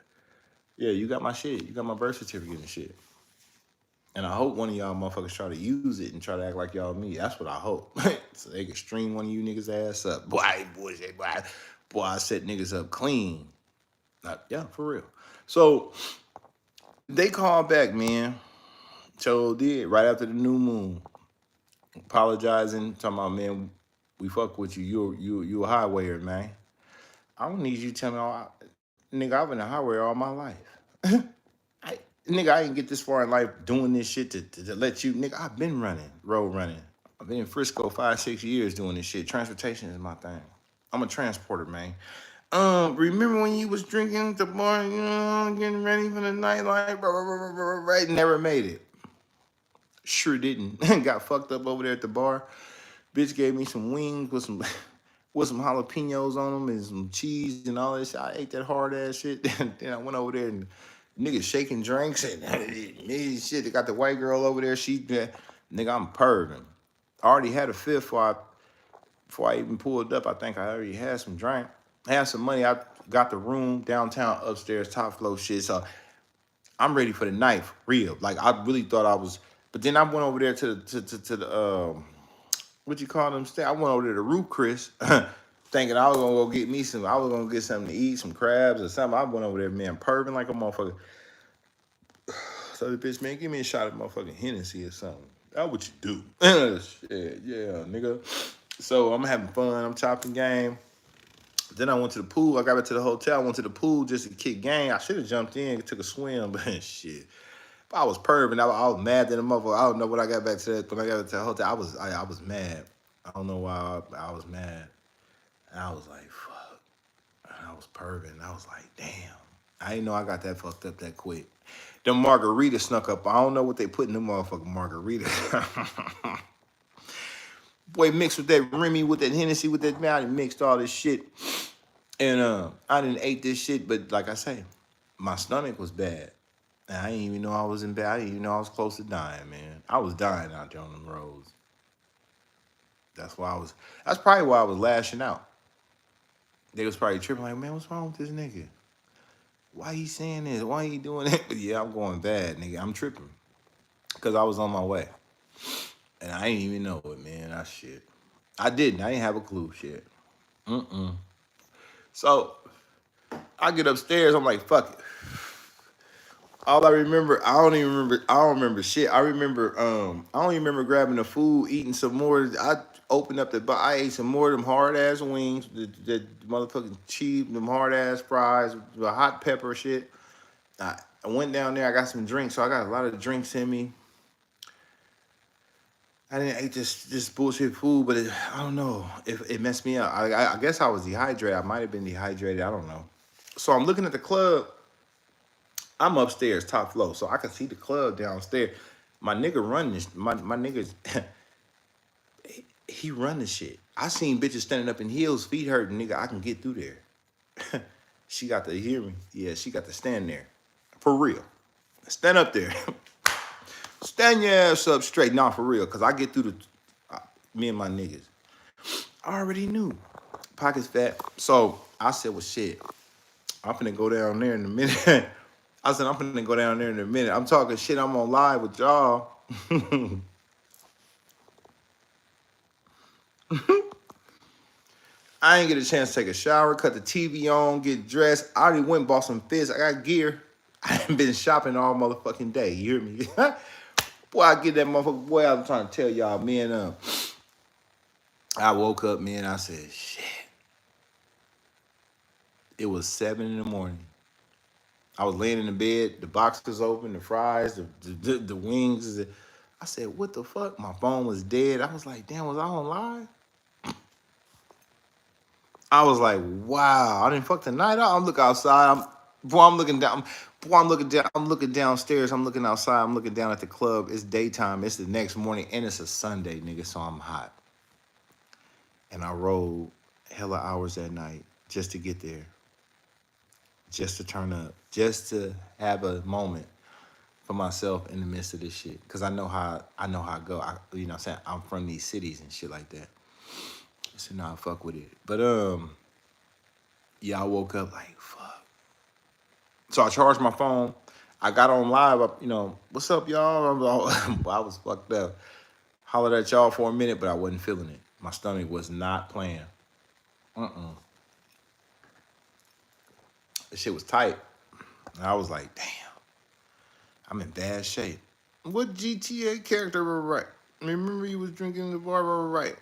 yeah, you got my shit. You got my birth certificate and shit. And I hope one of y'all motherfuckers try to use it and try to act like y'all me. That's what I hope. So they can string one of you niggas ass up. Boy, I set niggas up clean. Yeah, for real. So they called back, man. So did right after the new moon. Apologizing, talking about, man, we fuck with you. You a highwayer, man. I don't need you to tell me nigga, I've been a highwayer all my life. Nigga, I didn't get this far in life doing this shit to let you, nigga, I've been road running. I've been in Frisco 5-6 years doing this shit. Transportation is my thing. I'm a transporter, man. Remember when you was drinking at the bar, getting ready for the nightlife, right? Never made it. Sure didn't. Got fucked up over there at the bar. Bitch gave me some wings with some jalapenos on them and some cheese and all that shit. I ate that hard ass shit. Then I went over there and niggas shaking drinks and shit. They got the white girl over there. Nigga, I'm perving. I already had a fifth before I even pulled up. I think I already had some drink. I had some money. I got the room downtown upstairs, top floor shit. So I'm ready for the night, real. Like I really thought I was, but then I went over there to the what you call them? I went over there to Root Chris, thinking I was gonna go get me some. I was gonna get something to eat, some crabs or something. I went over there, man, perving like a motherfucker. So the bitch, man, give me a shot of motherfucking Hennessy or something. That's what you do. Shit, yeah, nigga. So I'm having fun. I'm chopping game. Then I went to the pool. I got back to the hotel. I went to the pool just to kick game. I should have jumped in, took a swim, but shit. I was perving. I was mad at the motherfucker. I don't know when I got back to that. When I got back to the hotel, I was mad. I don't know why I was mad. And I was like, fuck. And I was perving. I was like, damn. I didn't know I got that fucked up that quick. The margarita snuck up. I don't know what they put in the motherfucking margarita. Boy, mixed with that Remy, with that Hennessy, with that man, I mixed all this shit. And I didn't ate this shit, but like I say, my stomach was bad. And I didn't even know I was in bed. I didn't even know I was close to dying, man. I was dying out there on them roads. That's probably why I was lashing out. They was probably tripping like, man, what's wrong with this nigga? Why he saying this? Why he doing that? But yeah, I'm going bad, nigga. I'm tripping. Because I was on my way. And I didn't even know it, man. That shit. I didn't. I didn't have a clue, shit. So, I get upstairs. I'm like, fuck it. All I remember, I don't remember shit. I don't even remember grabbing the food, eating some more. I opened up I ate some more of them hard ass wings, the motherfucking cheese, them hard ass fries, the hot pepper shit. I went down there, I got some drinks, so I got a lot of drinks in me. I didn't eat this bullshit food, but I don't know if it messed me up. I guess I was dehydrated. I might have been dehydrated. I don't know. So I'm looking at the club. I'm upstairs, top floor, so I can see the club downstairs. My nigga run this. My nigga, he run this shit. I seen bitches standing up in heels, feet hurting, nigga. I can get through there. She got to hear me. Yeah, she got to stand there. For real. Stand up there. Stand your ass up straight. Nah, for real. Because I get through me and my niggas. I already knew. Pockets fat. So I said, well, shit. I'm finna go down there in a minute. I said, I'm finna go down there in a minute. I'm talking shit. I'm on live with y'all. I ain't get a chance to take a shower, cut the TV on, get dressed. I already went and bought some fish. I got gear. I ain't been shopping all motherfucking day. You hear me? Boy, I get that motherfucker. Boy, I was trying to tell y'all, man. I woke up, man. I said, shit. It was 7 in the morning. I was laying in the bed, the box was open, the fries, the wings. I said, what the fuck? My phone was dead. I was like, damn, was I on live? I was like, wow, I didn't fuck the night out. I'm looking outside. I'm looking down. Boy, I'm looking down. I'm looking downstairs. I'm looking outside. I'm looking down at the club. It's daytime. It's the next morning, and it's a Sunday, nigga. So I'm hot. And I rode hella hours that night just to get there, just to turn up, just to have a moment for myself in the midst of this shit. Cause I know how I go. You know what I'm saying? I'm from these cities and shit like that. So now I fuck with it. But yeah, I woke up like fuck. So I charged my phone. I got on live. What's up, y'all? I was fucked up. Hollered at y'all for a minute, but I wasn't feeling it. My stomach was not playing. The shit was tight. And I was like, damn, I'm in bad shape. What GTA character were right? Remember you was drinking in the bar, were right.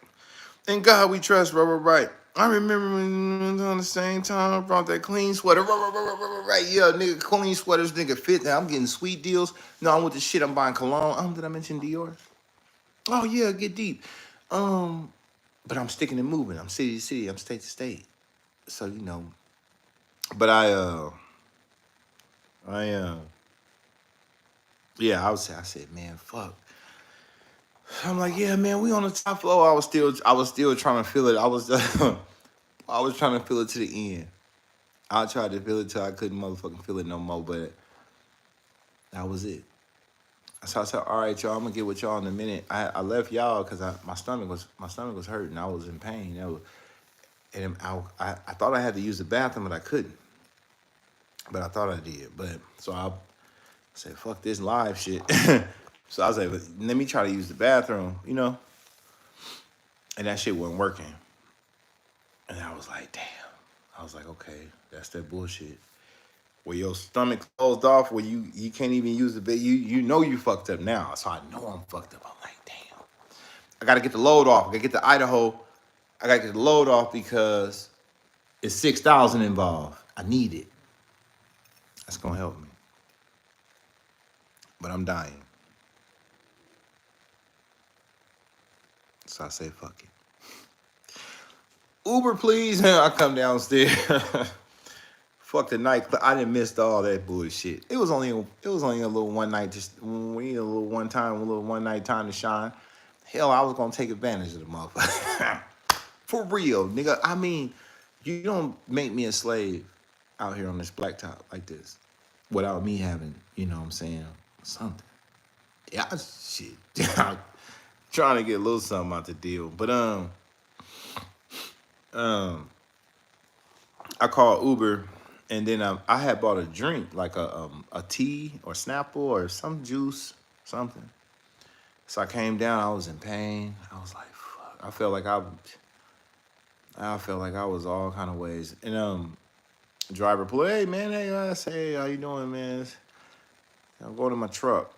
In God we trust, rubber right. I remember when on the same time I brought that clean sweater, right. Yeah, nigga, clean sweaters, nigga fit. Now I'm getting sweet deals. No, I'm with the shit. I'm buying cologne. Did I mention Dior? Oh yeah, get deep. But I'm sticking and moving. I'm city to city. I'm state to state. So but I yeah, I said, man, fuck. I'm like, yeah, man, we on the top floor. I was still trying to feel it. I was trying to feel it to the end. I tried to feel it till I couldn't motherfucking feel it no more, but that was it. So I said, all right, y'all, I'm gonna get with y'all in a minute. I left y'all because my stomach was hurting. I was in pain. I thought I had to use the bathroom, but I couldn't. But I thought I did. But so I said, fuck this live shit. So I was like, let me try to use the bathroom. And that shit wasn't working. And I was like, damn. I was like, okay, that's that bullshit. Where your stomach closed off, where you can't even use the bed. You know you fucked up now. So I know I'm fucked up. I'm like, damn. I gotta get the load off. I gotta get to Idaho. I gotta get the load off because it's 6,000 involved. I need it. That's gonna help me. But I'm dying. So I say, fuck it. Uber, please. I come downstairs. Fuck the night. I didn't miss all that bullshit. It was only a little one night. Just we need a little one night time to shine. Hell, I was gonna take advantage of the motherfucker. For real, nigga. I mean, you don't make me a slave out here on this blacktop like this without me having, you know what I'm saying, something. Yeah, shit. Trying to get a little something out the deal. But um, I called Uber, and then I had bought a drink, like a tea or Snapple or some juice, something. So I came down. I was in pain. I was like, fuck. I felt like I was all kind of ways. And driver pulled, hey man, hey, I say, hey, how you doing, man? I'm going to my truck.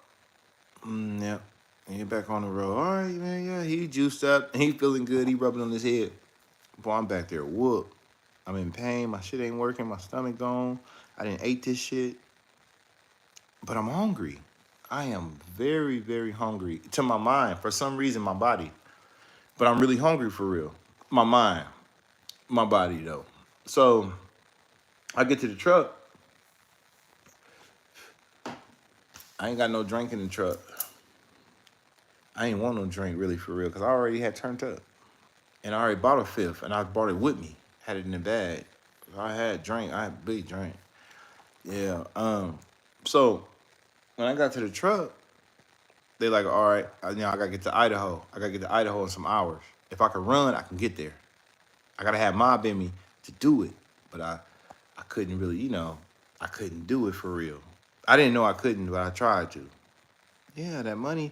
Yep. And he back on the road. All right, man. Yeah, he juiced up. He feeling good. He rubbing on his head. Boy, I'm back there. Whoop. I'm in pain. My shit ain't working. My stomach gone. I didn't ate this shit. But I'm hungry. I am very, very hungry. To my mind. For some reason, my body. But I'm really hungry for real. My mind. My body, though. So I get to the truck. I ain't got no drink in the truck. I ain't want no drink really for real because I already had turned up. And I already bought a fifth and I brought it with me. Had it in the bag. I had drink. I had a big drink. Yeah. So when I got to the truck, they like, all right, I gotta get to Idaho. I gotta get to Idaho in some hours. If I can run, I can get there. I gotta have mob in me to do it. But I couldn't really, I couldn't do it for real. I didn't know I couldn't, but I tried to. Yeah, that money,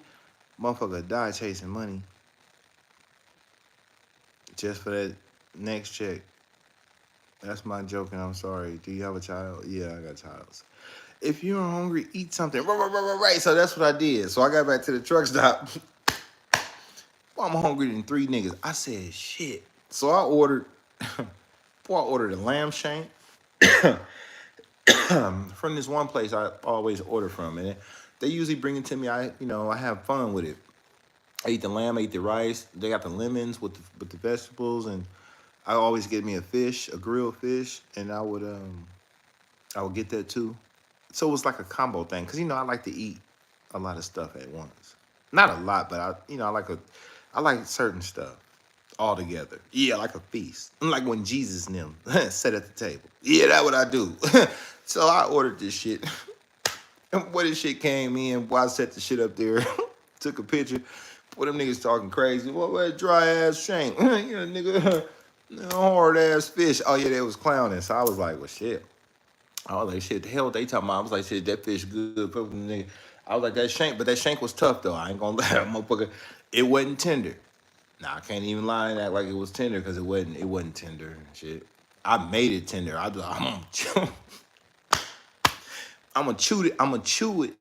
motherfucker died chasing money just for that next check. That's my joke, and I'm sorry. Do you have a child? Yeah, I got a child. If you're hungry, eat something. Right. So that's what I did. So I got back to the truck stop. Well, I'm hungrier than three niggas. I said, shit. So I ordered, I ordered a lamb shank. from this one place I always order from, and they usually bring it to me. I have fun with it. I eat the lamb, I eat the rice. They got the lemons with the vegetables, and I always get me a fish, a grilled fish, and I would get that too. So it was like a combo thing, cause I like to eat a lot of stuff at once. Not a lot, but I like certain stuff all together. Yeah, like a feast. Like when Jesus and them sat at the table. Yeah, that's what I do. So I ordered this shit. And when this shit came in, I set the shit up there, took a picture. Boy, them niggas talking crazy. What that dry ass shank? Nigga, hard ass fish. Oh yeah, they was clowning. So I was like, well shit. I was like, shit, the hell they talking about? I was like, shit, that fish good. I was like, that shank, but that shank was tough though. I ain't gonna lie, that motherfucker. It wasn't tender. Nah, I can't even lie and act like it was tender because it wasn't tender and shit. I made it tender. I'm gonna chew it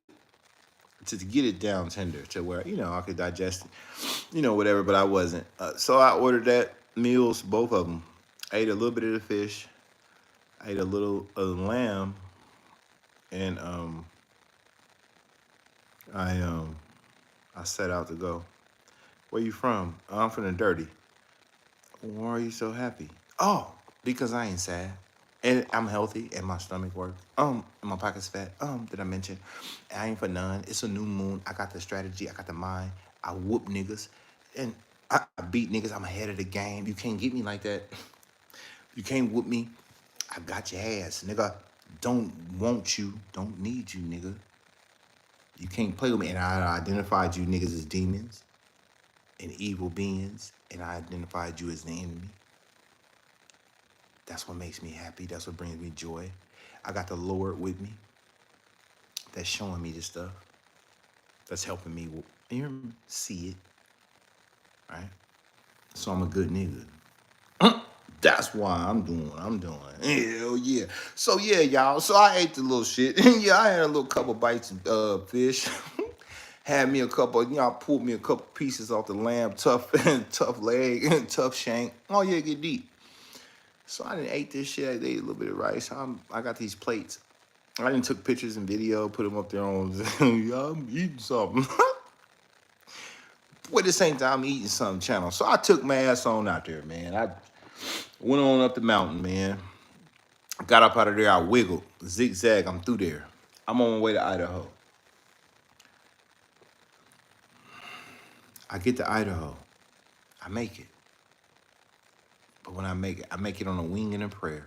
to get it down tender to where I could digest it, whatever. But I wasn't. So I ordered that meals, both of them. I ate a little bit of the fish. I ate a little of the lamb, and I I set out to go. Where you from? I'm from the dirty. Why are you so happy? Oh, because I ain't sad. And I'm healthy and my stomach works. And my pocket's fat. Did I mention? I ain't for none. It's a new moon. I got the strategy. I got the mind. I whoop niggas. And I beat niggas. I'm ahead of the game. You can't get me like that. You can't whoop me. I got your ass, nigga. Don't want you. Don't need you, nigga. You can't play with me. And I identified you niggas as demons and evil beings. And I identified you as the enemy. That's what makes me happy. That's what brings me joy. I got the Lord with me. That's showing me this stuff. That's helping me see it. Right? So I'm a good nigga. That's why I'm doing what I'm doing. Hell yeah. So yeah, y'all. So I ate the little shit. Yeah, I had a little couple bites of fish. Had me a couple, I pulled me a couple pieces off the lamb, tough leg, tough shank. Oh yeah, get deep. So I didn't ate this shit. I ate a little bit of rice. I got these plates. I didn't took pictures and video, put them up there on. Yeah, I'm eating something. Boy, this ain't time I'm eating something channel. So I took my ass on out there, man. I went on up the mountain, man. Got up out of there. I wiggled, zigzag. I'm through there. I'm on my way to Idaho. I get to Idaho. I make it. But when I make it on a wing and a prayer.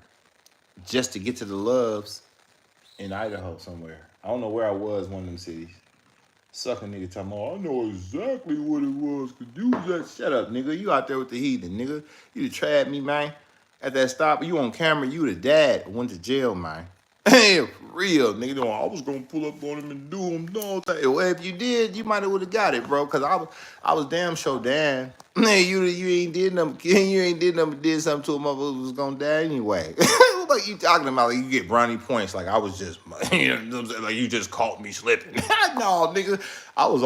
Just to get to the Loves in Idaho somewhere. I don't know where I was, one of them cities. Sucker nigga talking about, I know exactly what it was. Cause you was that. Shut up, nigga. You out there with the heathen, nigga. You tried me, man. At that stop, you on camera, you the dad went to jail, man. Hey, for real, nigga. I was gonna pull up on him and do him. No, well, if you did, you might have would have got it, bro. Cause I was damn sure damn. Hey, you ain't did nothing. You ain't did nothing. Did something to a motherfucker was gonna die anyway. What you talking about? Like you get brownie points. Like I was just, like you just caught me slipping. No, nigga. I was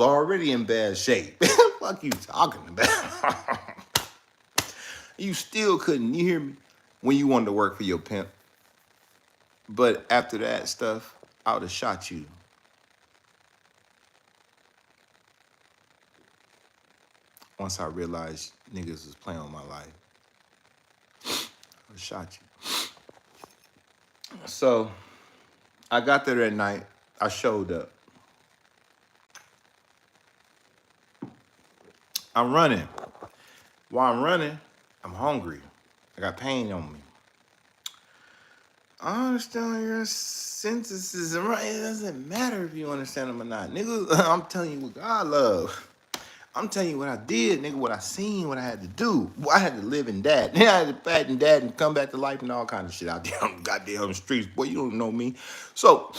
already in bad shape. Fuck you talking about? You still couldn't. You hear me? When you wanted to work for your pimp. But after that stuff, I would have shot you. Once I realized niggas was playing on my life, I would have shot you. So I got there that night. I showed up. I'm running. While I'm running, I'm hungry. I got pain on me. I understand your sentences. It doesn't matter if you understand them or not. Nigga, I'm telling you what God love. I'm telling you what I did, nigga, what I seen, what I had to do. I had to live and die. Then I had to fat and dad and come back to life and all kind of shit out there on goddamn streets. Boy, you don't know me. So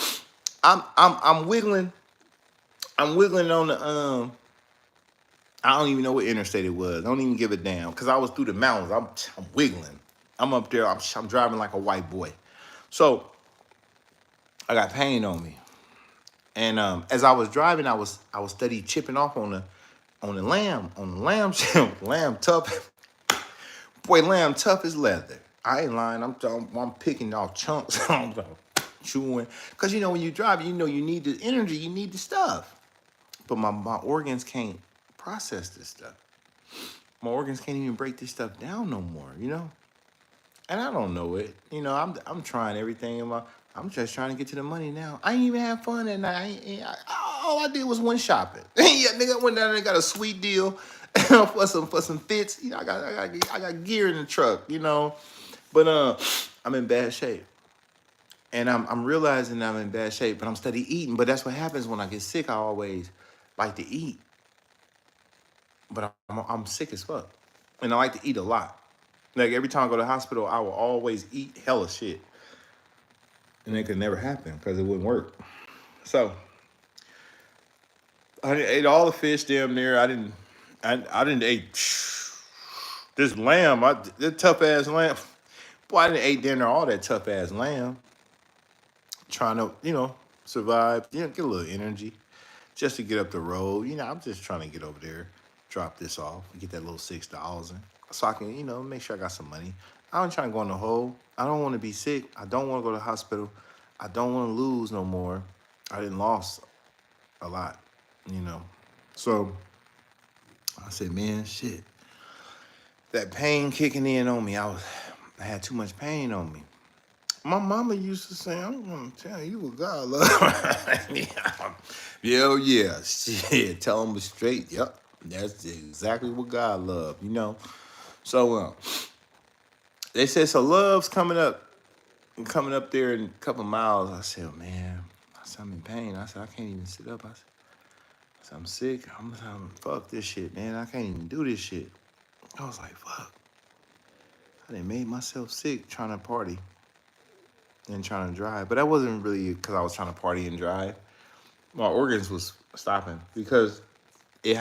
I'm wiggling. I'm wiggling on the I don't even know what interstate it was. I don't even give a damn. Cause I was through the mountains. I'm wiggling. I'm up there. I'm driving like a white boy. So I got pain on me. And as I was driving, I was steady chipping off on the lamb lamb tough. Boy, lamb tough as leather. I ain't lying. I'm picking off chunks. I'm chewing. Because, when you drive, you need the energy. You need the stuff. But my organs can't process this stuff. My organs can't even break this stuff down no more. And I don't know it. I'm trying everything I'm just trying to get to the money now. I ain't even have fun that night. All I did was went shopping. Yeah, nigga went down there and got a sweet deal for some fits. I got gear in the truck. But I'm in bad shape. And I'm realizing I'm in bad shape, but I'm steady eating. But that's what happens when I get sick. I always like to eat, but I'm sick as fuck, and I like to eat a lot. Like every time I go to the hospital, I will always eat hella shit, and it could never happen because it wouldn't work. So I ate all the fish damn near. I didn't eat this lamb. This tough ass lamb. Boy, I didn't eat dinner all that tough ass lamb. Trying to survive. Get a little energy just to get up the road. I'm just trying to get over there, drop this off, get that little $6 in, so I can make sure I got some money. I don't trying to go in the hole. I don't want to be sick. I don't want to go to the hospital. I don't want to lose no more. I didn't lost a lot. So I said, man, shit. That pain kicking in on me. I had too much pain on me. My mama used to say, I'm gonna tell you what God loves. Yeah. Shit. Tell them straight. Yep. That's exactly what God loved. So they said, so love's coming up there in a couple miles. I said, man, I'm in pain. I said, I can't even sit up. I said, I'm sick. I'm fuck this shit, man. I can't even do this shit. I was like, fuck. I done made myself sick trying to party and trying to drive. But that wasn't really because I was trying to party and drive. My organs was stopping because it had